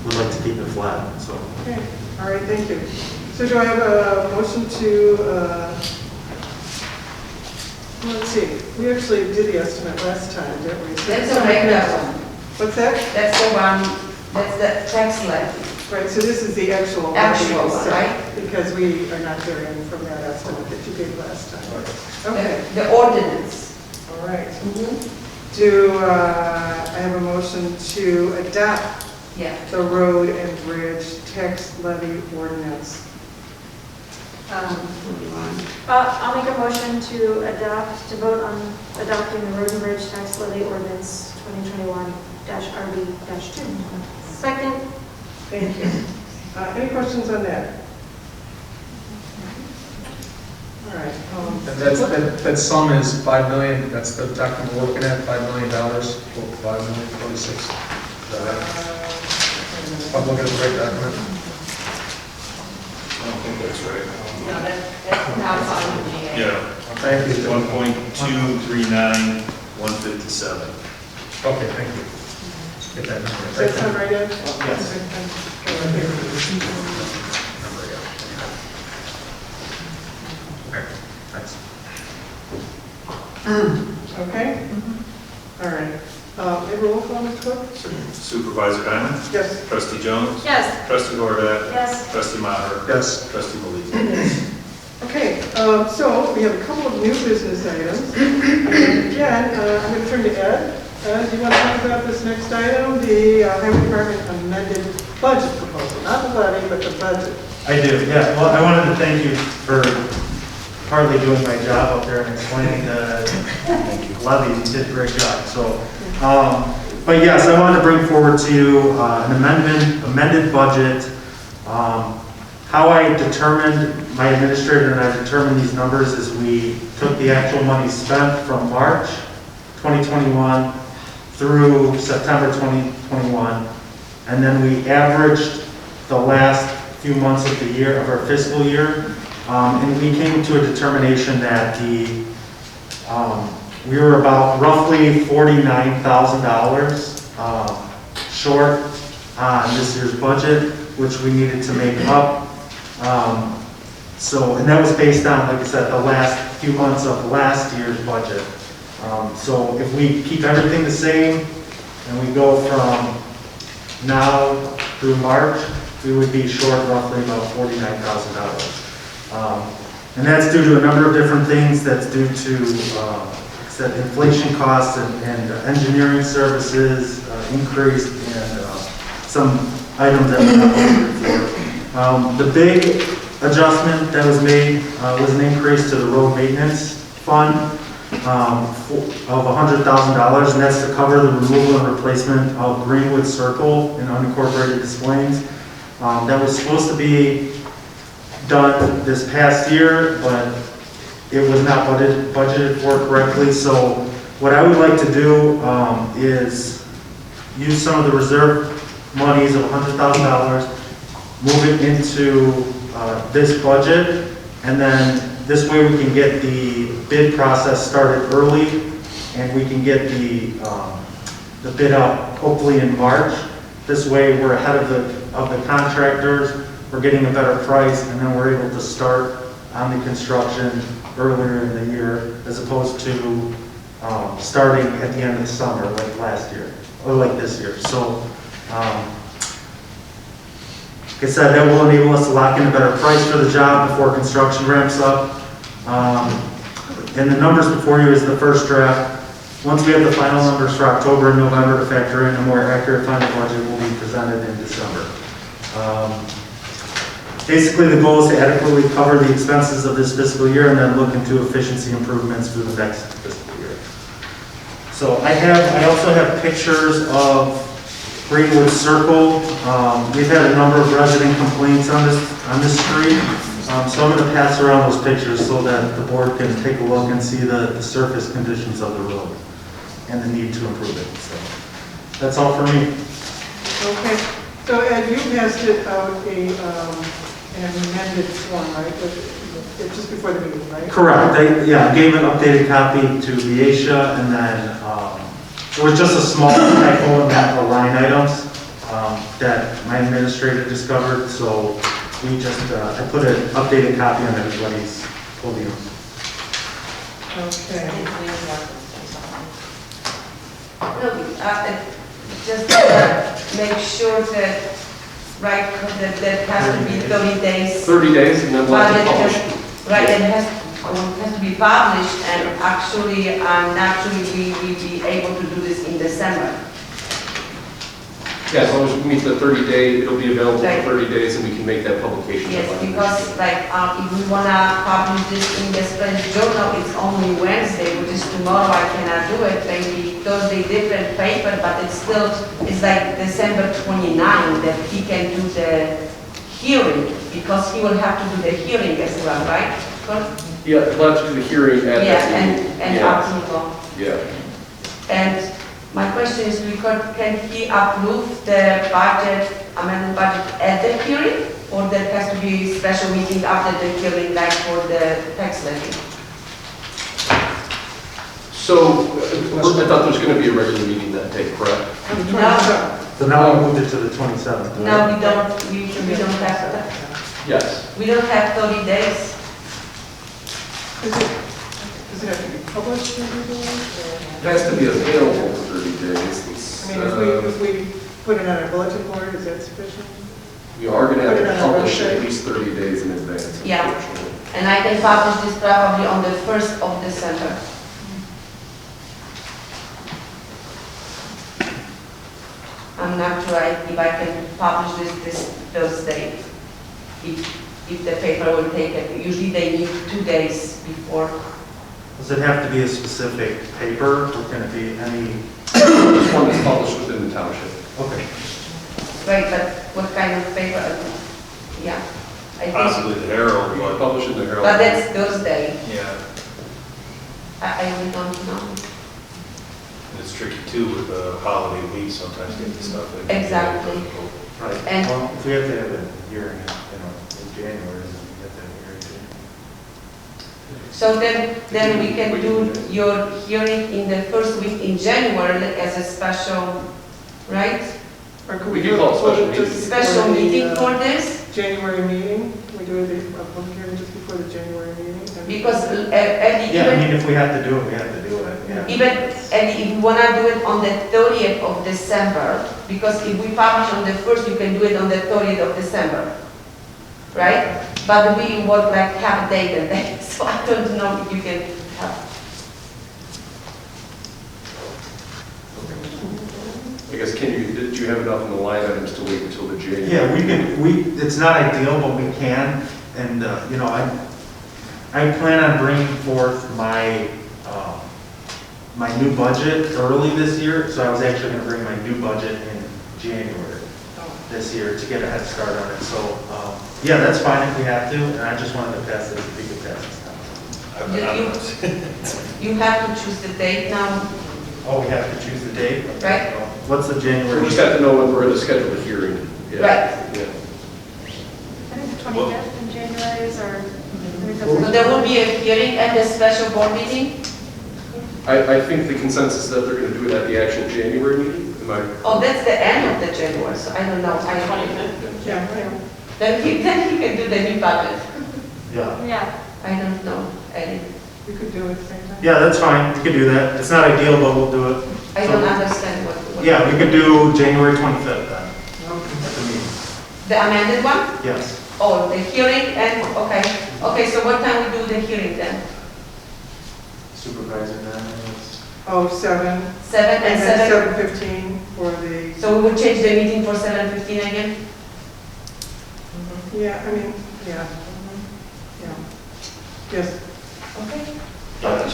would like to keep it flat, so. Okay, all right, thank you. So do I have a motion to, let's see, we actually did the estimate last time, didn't we? So- That's a regular one. What's that? That's the one, that's the tax levy. Right, so this is the actual. Actual levy, one, so- right? Because we are not varying from that estimate that you gave last time. Okay, The ordinance. all right. Do I have a motion to adopt Yeah. the road and bridge tax levy ordinance? I'll make a motion to vote on adopting the road and bridge tax levy ordinance 2021-RB-2. Second? Thank you. Any questions on that? All right. And that sum is $5 million, that's the document we're looking at, $5 million, $5,046,000. I'm looking at the right document. I don't think that's right. No, that's not on the GA. Yeah. Thank you. 1.239, 157. Okay, thank you. Let's get that number. Does that sound right, Ed? Yes. Okay, thanks. Okay? All right. Any roll call, Ms. Cook? Supervisor Diamond. Yes. Trustee Jones. Yes. Trustee Horvath. Yes. Trustee Maher. Yes. Trustee Malik. Okay, so we have a couple of new business items. And again, I'm going to turn to Ed. Ed, do you want to talk about this next item, the Highway Department amended budget proposal? Not the levy, but the budget. I do, yeah. Well, I wanted to thank you for partly doing my job up there and explaining the levies. You did a great job. So, but yes, I wanted to bring forward to you an amended budget. How I determined, my administrator and I determined these numbers is we took the actual money spent from March 2021 through September 2021, and then we averaged the last few months of the year, of our fiscal year, and we came to a determination that we were about roughly $49,000 short on this year's budget, which we needed to make up. And that was based on, like I said, the last few months of last year's budget. So if we keep everything the same and we go from now through March, we would be short roughly about $49,000. And that's due to a number of different things. That's due to, like I said, inflation costs and engineering services increased, and some items that were not budgeted for. The big adjustment that was made was an increase to the road maintenance fund of $100,000, and that's to cover the removal and replacement of Greenwood Circle in unincorporated Des Plaines. That was supposed to be done this past year, but it was not budgeted for correctly. So what I would like to do is use some of the reserve monies of $100,000, move it into this budget, and then this way we can get the bid process started early, and we can get the bid out hopefully in March. This way we're ahead of the contractors, we're getting a better price, and then we're able to start on the construction earlier in the year, as opposed to starting at the end of the summer like last year, or like this year. So, like I said, that will enable us to lock in a better price for the job before construction ramps up. And the numbers before you is the first draft. Once we have the final numbers for October and November to factor in, a more accurate final budget will be presented in December. Basically, the goal is to adequately cover the expenses of this fiscal year and then look into efficiency improvements for the next fiscal year. So I also have pictures of Greenwood Circle. We've had a number of resident complaints on this street. So I'm going to pass around those pictures so that the board can take a look and see the surface conditions of the road and the need to improve it. So that's all for me. Okay, so Ed, you passed it out an amended form, right? Just before the meeting, right? Correct. I gave an updated copy to Viacia, and then it was just a small typo in that the line items that my administrator discovered. So we just I put an updated copy on everybody's podium. Okay. Just make sure that, right, that has to be 30 days. 30 days, and then we'll have to publish. Right, it has to be published, and actually we will be able to do this in December. Yeah, as long as we meet the 30-day, it'll be available for 30 days, and we can make that publication. Yes, because if we wanna publish this in the Spanish journal, it's only Wednesday, which is tomorrow. I cannot do it. Maybe Thursday, different paper, but it's like December 29 that he can do the hearing, because he will have to do the hearing as well, right? Yeah, we'll have to do the hearing at and approval. Yeah. And my question is, can he approve the budget, amended budget at the hearing, or there has to be special meeting after the hearing, like for the tax levy? So, I thought there was going to be a regular meeting that day, correct? No. So now we moved it to the 27th. Right? No, we don't have that. Yes. We don't have 30 days. Does it have to be published every day? It has to be available for 30 days. I mean, if we put it on a bulletin board, is that sufficient? We are going to have Put it to on a publish it website. at least 30 days in advance. Yeah. Unfortunately. And I can publish this probably on the 1st of December. I'm not sure if I can publish this Thursday. if the paper will take it. Usually they need 2 days before. Does it have to be a specific paper, or can it be any? This one is published within the township. Okay. Right, but what kind of paper? Yeah. I think- Possibly the Herald, We but, publish in the Herald. But that's Thursday. yeah, I really don't know. it's tricky too with the holiday week, sometimes getting stuff in. Exactly. Right. And- Well, if we have to have a hearing, in January, then we have to have a hearing too. So then we can do your hearing in the first week in January as a special, right? Or could We do could call it it special just meeting. before Special the, meeting for this? January meeting? We do a public hearing just before the January meeting? Because Eddie, Yeah, I even, mean, if we have to do it, we have to do it, yeah. even, Eddie, if you wanna do it on the 30th of December, because if we publish on the 1st, you can do it on the 30th of December, right? But we work like half a day that day, so I don't know if you can have. I guess, did you have enough in the line items to wait until the January? Yeah, it's not ideal, but we can, and, I plan on bringing forth my, my new budget early this year, so I was actually gonna bring my new budget in January this year to get a head start on it, so, yeah, that's fine if we have to, and I just wanted to pass it if we could pass this down. You have to choose the date now, Oh, we have to choose the date? Right. What's the January? We just have to know when we're going to schedule the hearing. Yeah. Right. Yeah. I think the 25th in January is our. so there will be a hearing at the special board meeting? I think the consensus is that they're going to do it at the actual January meeting. Am I? Oh, that's the end of the January, so I don't know. Yeah, yeah. Then he can do the new budget. Yeah. Yeah. I don't know, Eddie. We could do it at the same time. Yeah, that's fine, we could do that. It's not ideal, but we'll do it. I don't understand what. Yeah, we could do January 25th then, at the meeting. The amended one? Yes. Oh, the hearing and, okay. Okay, so what time we do the hearing then? Supervisor then, Oh, 7. 7 and 7? 7:15 for the, So we would change the meeting for 7:15 again? yeah, I mean, yeah. Yeah. Yes. Okay. Yeah.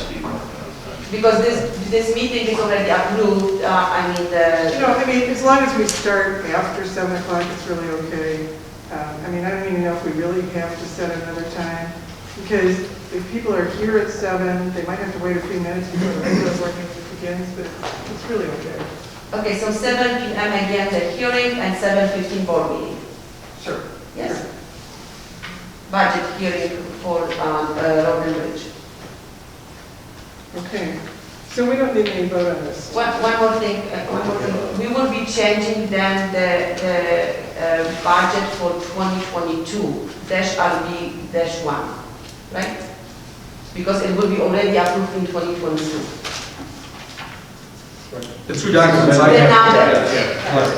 Because this meeting is already approved, I mean, You know, I mean, as long as we start after 7 o'clock, it's really okay. I mean, I don't even know if we really have to set another time, because if people are here at 7, they might have to wait a few minutes before the regular work begins, but it's really okay. Okay, so 7 p.m. again, the hearing, and 7:15 board meeting. Sure. Yes. Budget hearing for Rohan Bridge. Okay, so we don't need any vote on this. One more thing. We will be changing then the budget for 2022-RB-1, right? Because it will be already approved in 2022. The two documents I The have, number.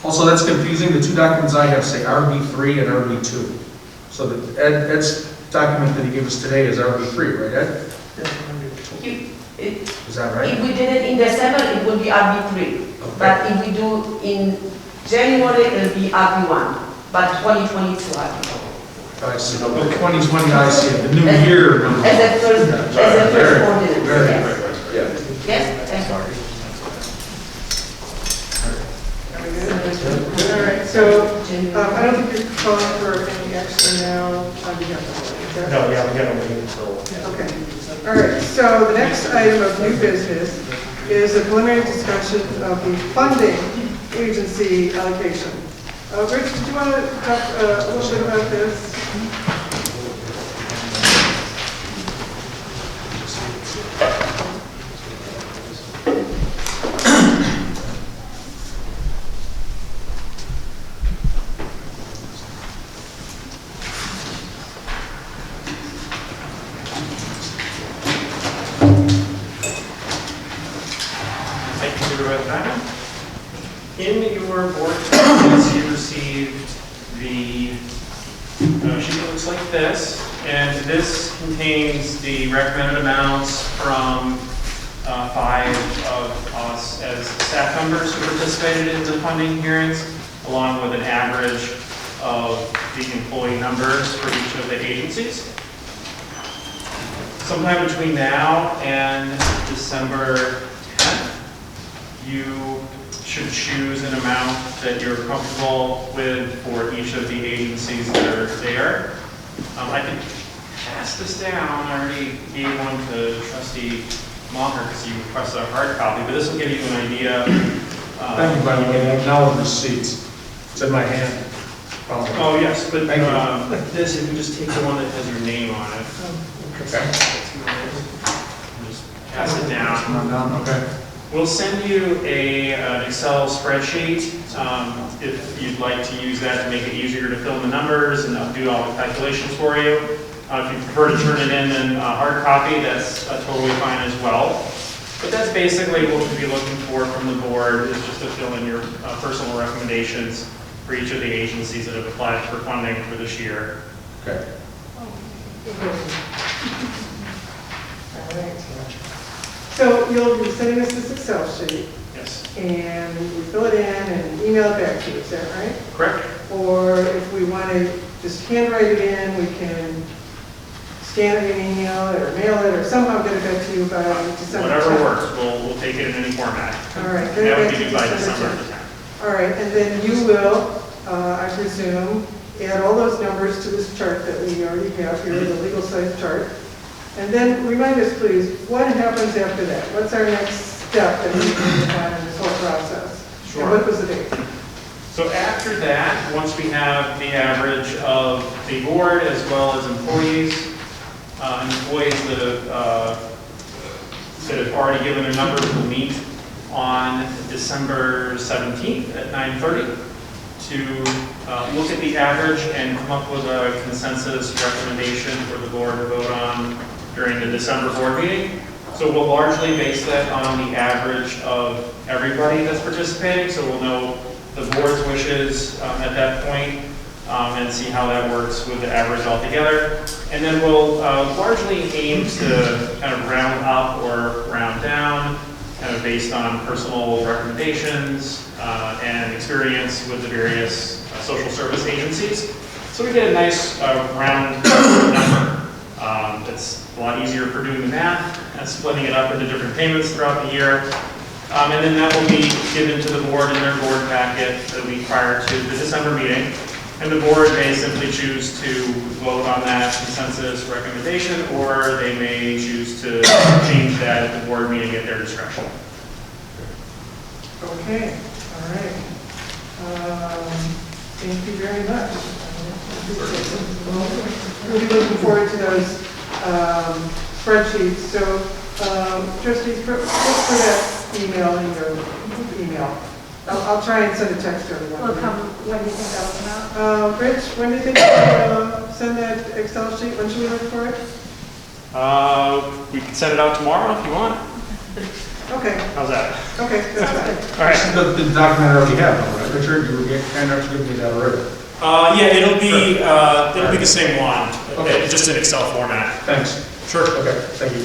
also that's confusing, the two documents I have say RB3 and RB2. So Ed's document that he gave us today is RB3, right, Ed? Is that right? If we did it in December, it will be RB3. But if we do in January, it will be RB1. But 2022 RB1. I see, the 2020 I see, it. The new year number. As a first ordinance. Very Yes. good. Yeah. Yes? Thank you. All right, so I don't think you're calling for any action now on behalf of the board, is that? No, yeah, we gotta wait until. Okay, all right, so the next item of new business is a preliminary discussion of the funding agency allocation. Rich, did you want to talk a little bit about this? In your board documents, you received the sheet that looks like this, and this contains the recommended amounts from 5 of us as staff members who participated in the funding hearings, along with an average of the employee numbers for each of the agencies. Sometime between now and December 10th, you should choose an amount that you're comfortable with for each of the agencies that are there. I can pass this down. I already gave one to Trustee Maher because you requested a hard copy, but this will give you an idea. Thank you, by the way, I have now the receipts. It's in my hand. Oh, yes, but Thank you. this, if you just take the one that has your name on it. Okay. Just pass it down. Not down, okay. We'll send you an Excel spreadsheet if you'd like to use that to make it easier to fill in the numbers and do all the calculations for you. If you prefer to turn it in hard copy, that's totally fine as well. But that's basically what we'll be looking for from the board, is just to fill in your personal recommendations for each of the agencies that have applied for funding for this year. Okay. All right. So you'll be sending us this Excel sheet, Yes. and we fill it in and email it back to you, is that right? Correct. Or if we want to just handwrite it in, we can scan it and email it, or mail it, or somehow get it back to you by December 10th. Whatever works, we'll take it in any format. All right. That would be due by December 10th. All right, and then you will, I presume, add all those numbers to this chart that we already have here, the legal size chart. And then remind us, please, what happens after that? What's our next step that we need to find in this whole process? Sure. And what was the date? So after that, once we have the average of the board as well as employees that have already given their numbers, will meet on December 17th at 9:30 to look at the average and come up with a consensus recommendation for the board to vote on during the December board meeting. So we'll largely base that on the average of everybody that's participating, so we'll know the board's wishes at that point, and see how that works with the average altogether. And then we'll largely aim to kind of round up or round down, kind of based on personal recommendations and experience with the various social service agencies. So we get a nice round number. It's a lot easier for doing the math and splitting it up into different payments throughout the year. And then that will be given to the board in their board packet the week prior to the December meeting. And the board may simply choose to vote on that consensus recommendation, or they may choose to change that at the board meeting at their discretion. Okay, all right. Thank you very much. We'll be looking forward to those spreadsheets. So, trustees, look for that email in your email. I'll try and send a text to everyone. Will come, when do you think that'll come out? Rich, when do you think you'll send that Excel sheet? When should we look for it? We can send it out tomorrow if you want. Okay. How's that? Okay, that's fine. All right. The document I already have, right? Richard, you were kind enough to give me that already. Yeah, it'll be the same one, just in Excel format. Thanks. Sure. Okay, thank you.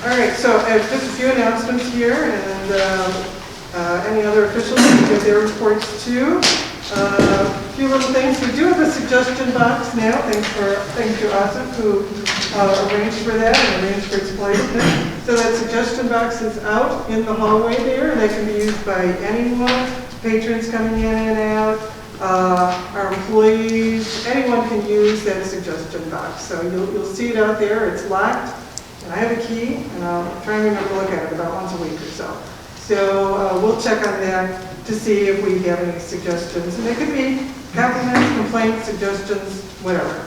All right, so just a few announcements here, and any other officials can give their reports too. A few little things. We do have a suggestion box now. Thanks to Asif who arranged for that and arranged for its placement. So that suggestion box is out in the hallway there, and that can be used by anyone, patrons coming in and out, our employees, anyone can use that suggestion box. So you'll see it out there. It's locked, and I have a key, and I'll try and remember to look at it about once a week or so. So we'll check on that to see if we have any suggestions. And it could be compliments, complaints, suggestions, whatever.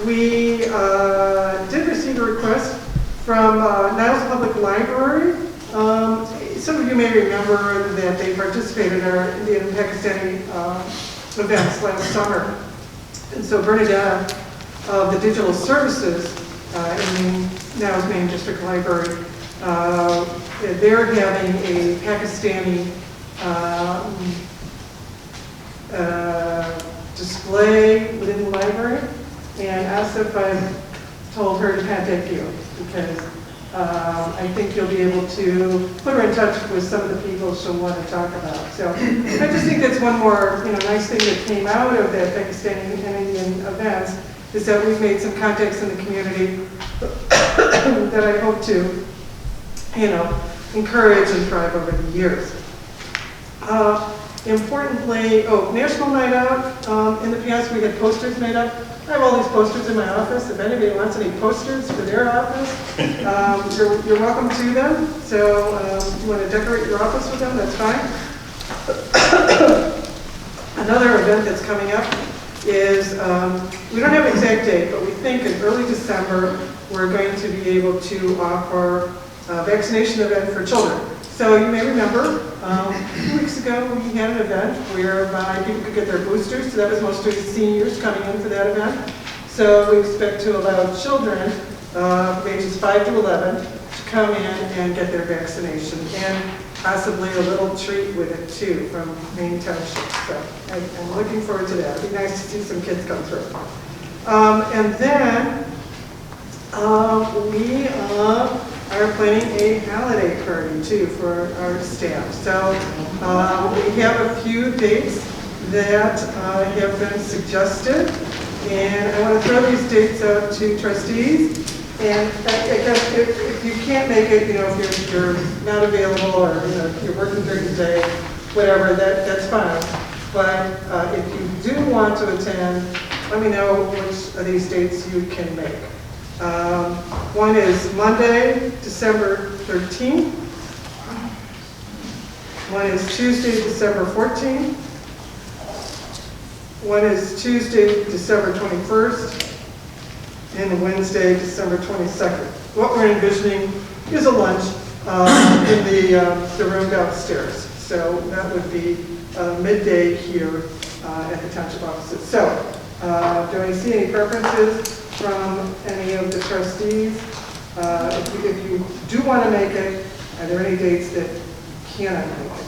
We did receive a request from Niles Public Library. Some of you may remember that they participated in our Indian and Pakistani events last summer. And so Bernadette of the Digital Services in Niles Maine District Library, they're having a Pakistani display within the library. And Asif, I told her to contact you because I think you'll be able to put her in touch with some of the people she'll want to talk about. So I just think that's one more, nice thing that came out of that Pakistani and Indian events, is that we've made some contacts in the community that I hope to, encourage and thrive over the years. Importantly, National Night Out. In the past, we had posters made up. I have all these posters in my office. If anybody wants any posters for their office, you're welcome to them. So if you want to decorate your office with them, that's fine. Another event that's coming up is, we don't have an exact date, but we think in early December, we're going to be able to offer a vaccination event for children. So you may remember, a few weeks ago, we had an event whereby people could get their boosters. So that was mostly seniors coming in for that event. So we expect to allow children, ages 5 to 11, to come in and get their vaccination, and possibly a little treat with it too from Maine Township. So I'm looking forward to that. It'd be nice to see some kids come through. And then we are planning a holiday party too for our staff. So we have a few dates that have been suggested, and I want to throw these dates out to trustees. And I guess if you can't make it, if you're not available, or you're working during the day, whatever, that's fine. But if you do want to attend, let me know which of these dates you can make. One is Monday, December 13th. One is Tuesday, December 14th. One is Tuesday, December 21st. And Wednesday, December 22nd. What we're envisioning is a lunch in the room downstairs. So that would be midday here at the township offices. So do I see any preferences from any of the trustees? If you do want to make it, are there any dates that cannot make it?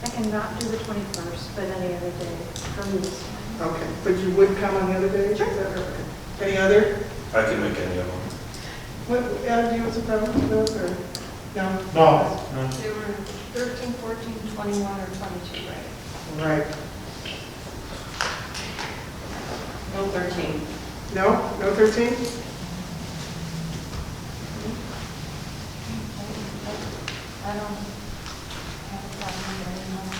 I cannot do the 21st, but any other day for me is fine. Okay, but you would come on the other day? Sure. Any other? I can make any of them. What, Adam, do you have some problems with those, or no? No. They were 13, 14, 21, or 22, right? Right. No 13. No 13? I don't have a problem anymore.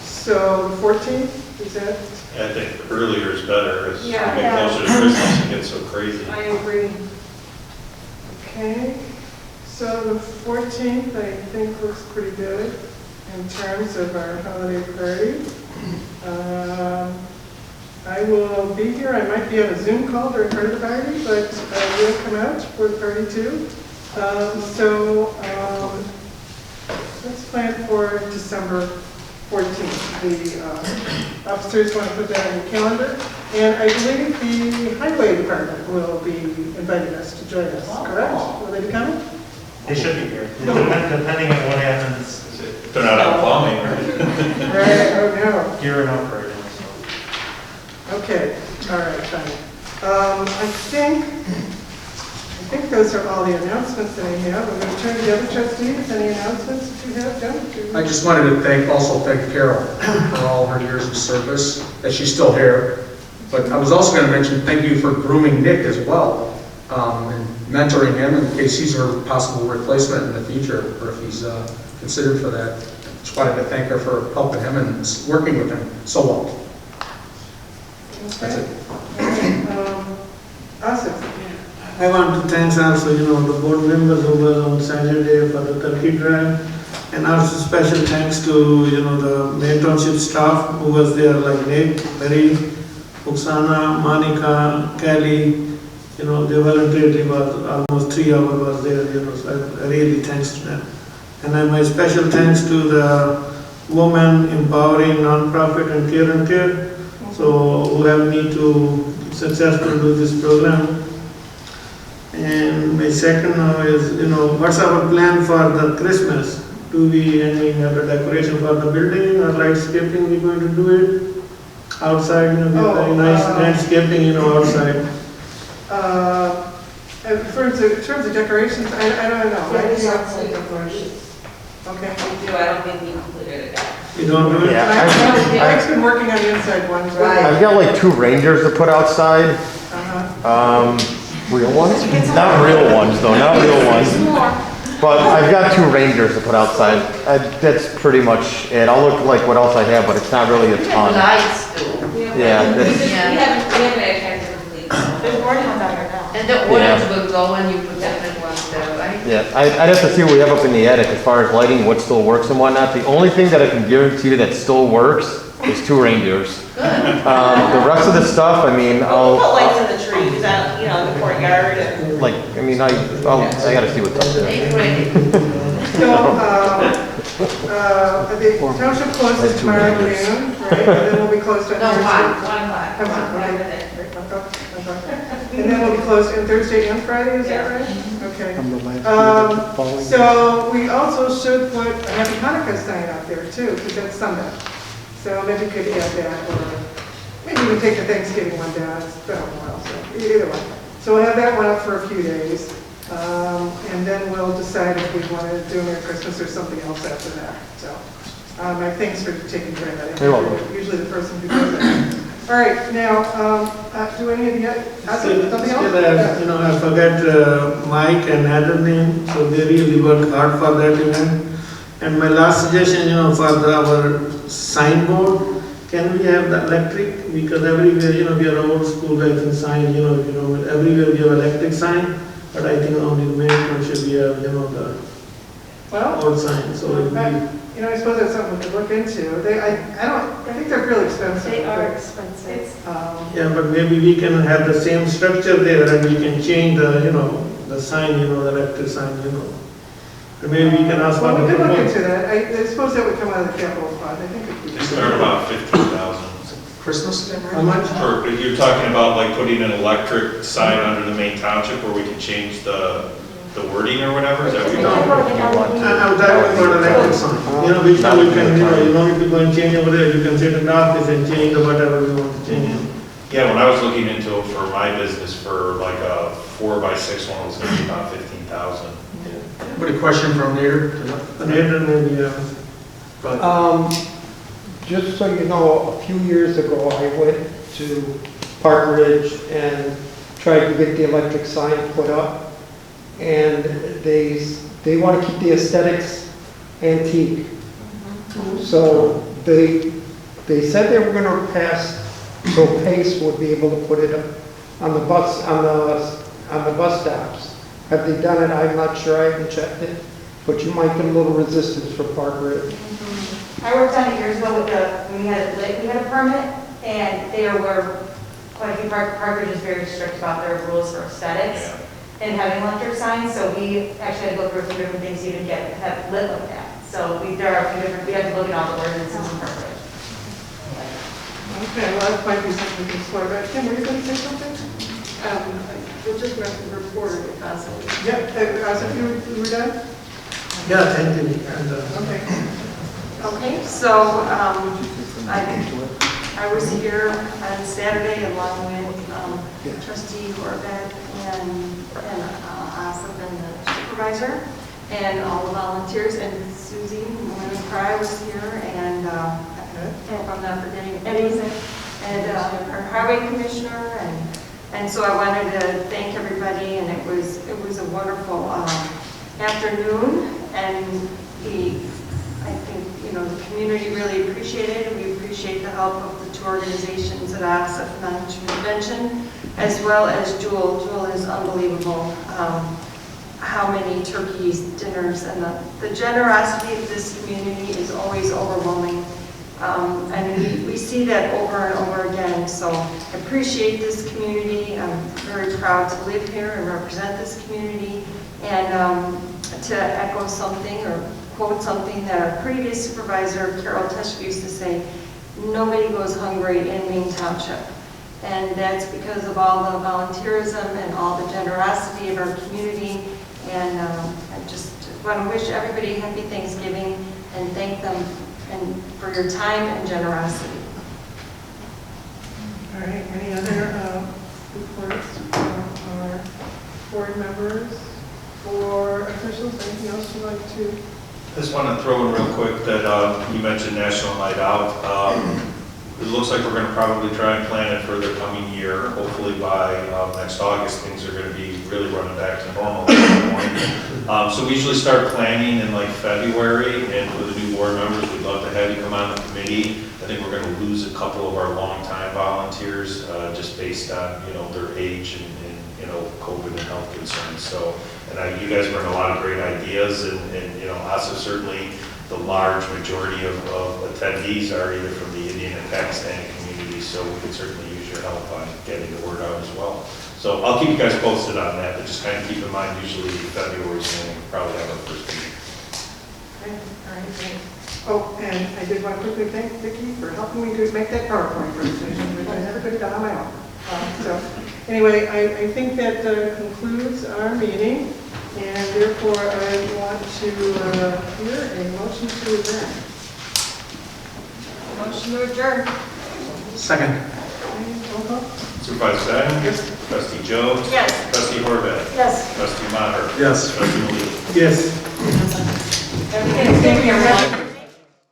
So the 14th, is that? I think earlier is better, as we Yeah. get closer to Christmas, it gets so crazy. I agree. Okay, so the 14th, I think, looks pretty good in terms of our holiday party. I will be here. I might be on a Zoom call during part of the party, but I will come out for the party too. Let's plan for December 14th. The officers want to put that on the calendar. And I believe the highway department will be inviting us to join us, correct? Will they be coming? They should be here, depending on what happens. They're not out plumbing, right? Right, oh no. Gearing up right now, so. Okay, all right, fine. I think those are all the announcements that I have. I'm going to turn to the other trustees. Any announcements that you have, John? I just wanted to also thank Carol for all her years of service, that she's still here. But I was also going to mention thank you for grooming Nick as well, and mentoring him in case he's a possible replacement in the future, or if he's considered for that. Just wanted to thank her for helping him and working with him so well. That's it. Awesome. I want to thank also, the board members who were on Saturday for the turkey drive, and also special thanks to, the Maine Township staff who was there, like Nick, Mary, Oksana, Monica, Kelly, they volunteered. It was almost 3 hours was there, so I really thanks to them. And then my special thanks to the Women Empowering Nonprofit and Care, so who helped me to successfully do this program. And my second now is, what's our plan for the Christmas? Do we have a decoration for the building or landscaping? We're going to do it outside, very nice landscaping, outside. in terms of decorations, I don't know. Yeah, there's I also can't- decorations. Okay. We do, I don't think we included it. You don't do it? Mike's been working on the inside ones, right? I've got like 2 reindeers to put outside. Real ones? Not real ones though, not real ones. But I've got 2 reindeers to put outside. That's pretty much it. I'll look like what else I have, but it's not really a ton. Lights too. Yeah, We that's- haven't had to complete. There's more ones out there now. And the orange will go when you put different ones there, right? Yeah, I'd have to see what we have up in the attic as far as lighting, what still works and whatnot. The only thing that I can guarantee you that still works is 2 reindeers. The rest of the stuff, I mean, We'll put lights in the trees, out, you know, in the courtyard and. like, I mean, I gotta see what's up there. So, the township closes tomorrow at noon, right? And then we'll be closed on No, Thursday. 1 o'clock. I'm sorry, and then we'll be closed on Thursday and Friday, is that right? Okay. So we also should put a Happy Hanukkah sign out there too, because that's Sunday. So maybe we could add that, or maybe we can take the Thanksgiving one down, it's been a while, so either way. So we'll have that one up for a few days, and then we'll decide if we want to do Merry Christmas or something else after that, so. My thanks for taking care of that. You're welcome. Usually the person who does that. All right, now, do any of you, something else? You know, I forgot Mike and Adam name, so they really work hard for that event. And my last suggestion, you know, for our signboard, can we have the electric? Because everywhere, you know, we are old school, I think sign, you know, everywhere we have electric sign, but I think only in Maine Township we have, you know, the old sign, so it would be. You know, I suppose that's something we could look into. I think they're really expensive. They are expensive. Yeah, but maybe we can have the same structure there and we can change the, you know, the sign, you know, the electric sign, you know. And maybe we can ask for Well, we the could look proposal. into that. I suppose that would come out of the capital fund. I think it could be. They start about 15,000. Christmas dinner? How much? Or if you're talking about like putting an electric sign under the Maine Township where we can change the wording or whatever, is that what you're talking about? I'm talking about electric sign. You know, which one we can, you don't need to go and change over there. You can sit in the office and change whatever we want to change. Yeah, when I was looking into it for my business for like a 4x6 one, it was gonna be about 15,000. What a question from Nader? Later, maybe, Just so you know, a few years ago, I went to Park Ridge and tried to get the electric sign put up. And they want to keep the aesthetics antique. So they said they were going to pass, so Pace would be able to put it up on the bus stops. Have they done it? I'm not sure. I haven't checked it. But you might get a little resistance from Park Ridge. I worked on it years ago with when we had a permit, and they were, quite a few Park Ridge is very strict about their rules for aesthetics and having electric signs, so we actually had to go through a few different things to even have lit like that. So there are a few different, we have to look at all the ordinances in Park Ridge. Okay, well, that might be something we can explore. But Kim, were you going to say something? We'll just report it constantly. Yeah, Asif, you were done? Yeah, thank you. And, Okay. Okay, so I was here on Saturday along with trustee Horvath and Asif and the supervisor and all the volunteers, and Susie Moran was here, and if I'm not forgetting anything, and our highway commissioner, and so I wanted to thank everybody, and it was a wonderful afternoon, and I think, you know, the community really appreciated it. We appreciate the help of the 2 organizations at Asif Mention, as well as Jewel. Jewel is unbelievable. How many turkeys, dinners, and the generosity of this community is always overwhelming. And we see that over and over again. So I appreciate this community. I'm very proud to live here and represent this community. And to echo something or quote something that our previous supervisor, Carol Tesh, used to say, nobody goes hungry in Maine Township. And that's because of all the volunteerism and all the generosity of our community. And I just want to wish everybody happy Thanksgiving and thank them for your time and generosity. All right, any other reports? members or officials, anything else you'd like to? Just want to throw in real quick that you mentioned National Night Out. It looks like we're going to probably try and plan it for the coming year. Hopefully by next August, things are going to be really running back to normal at that point. So we usually start planning in like February, and for the new board members, we'd love to have you come on the committee. I think we're going to lose a couple of our longtime volunteers just based on, their age and COVID and health concerns. So, and you guys bring a lot of great ideas, and also certainly the large majority of attendees are either from the Indian and Pakistani communities, so we could certainly use your help on getting the word out as well. So I'll keep you guys posted on that, but just kind of keep in mind, usually February is when we probably have our first meeting. Okay, all right, thanks. Oh, and I did want to quickly thank Vicki for helping me to make that PowerPoint presentation, which I never could have done on my own. So anyway, I think that concludes our meeting. And therefore, I want to hear a motion to adjourn. Motion to adjourn. Second. Roll call. Supervisor Simon? Yes. Trustee Jones? Yes. Trustee Horvath? Yes. Trustee Maher? Yes. Trustee Malik? Yes. Everything's going to be around.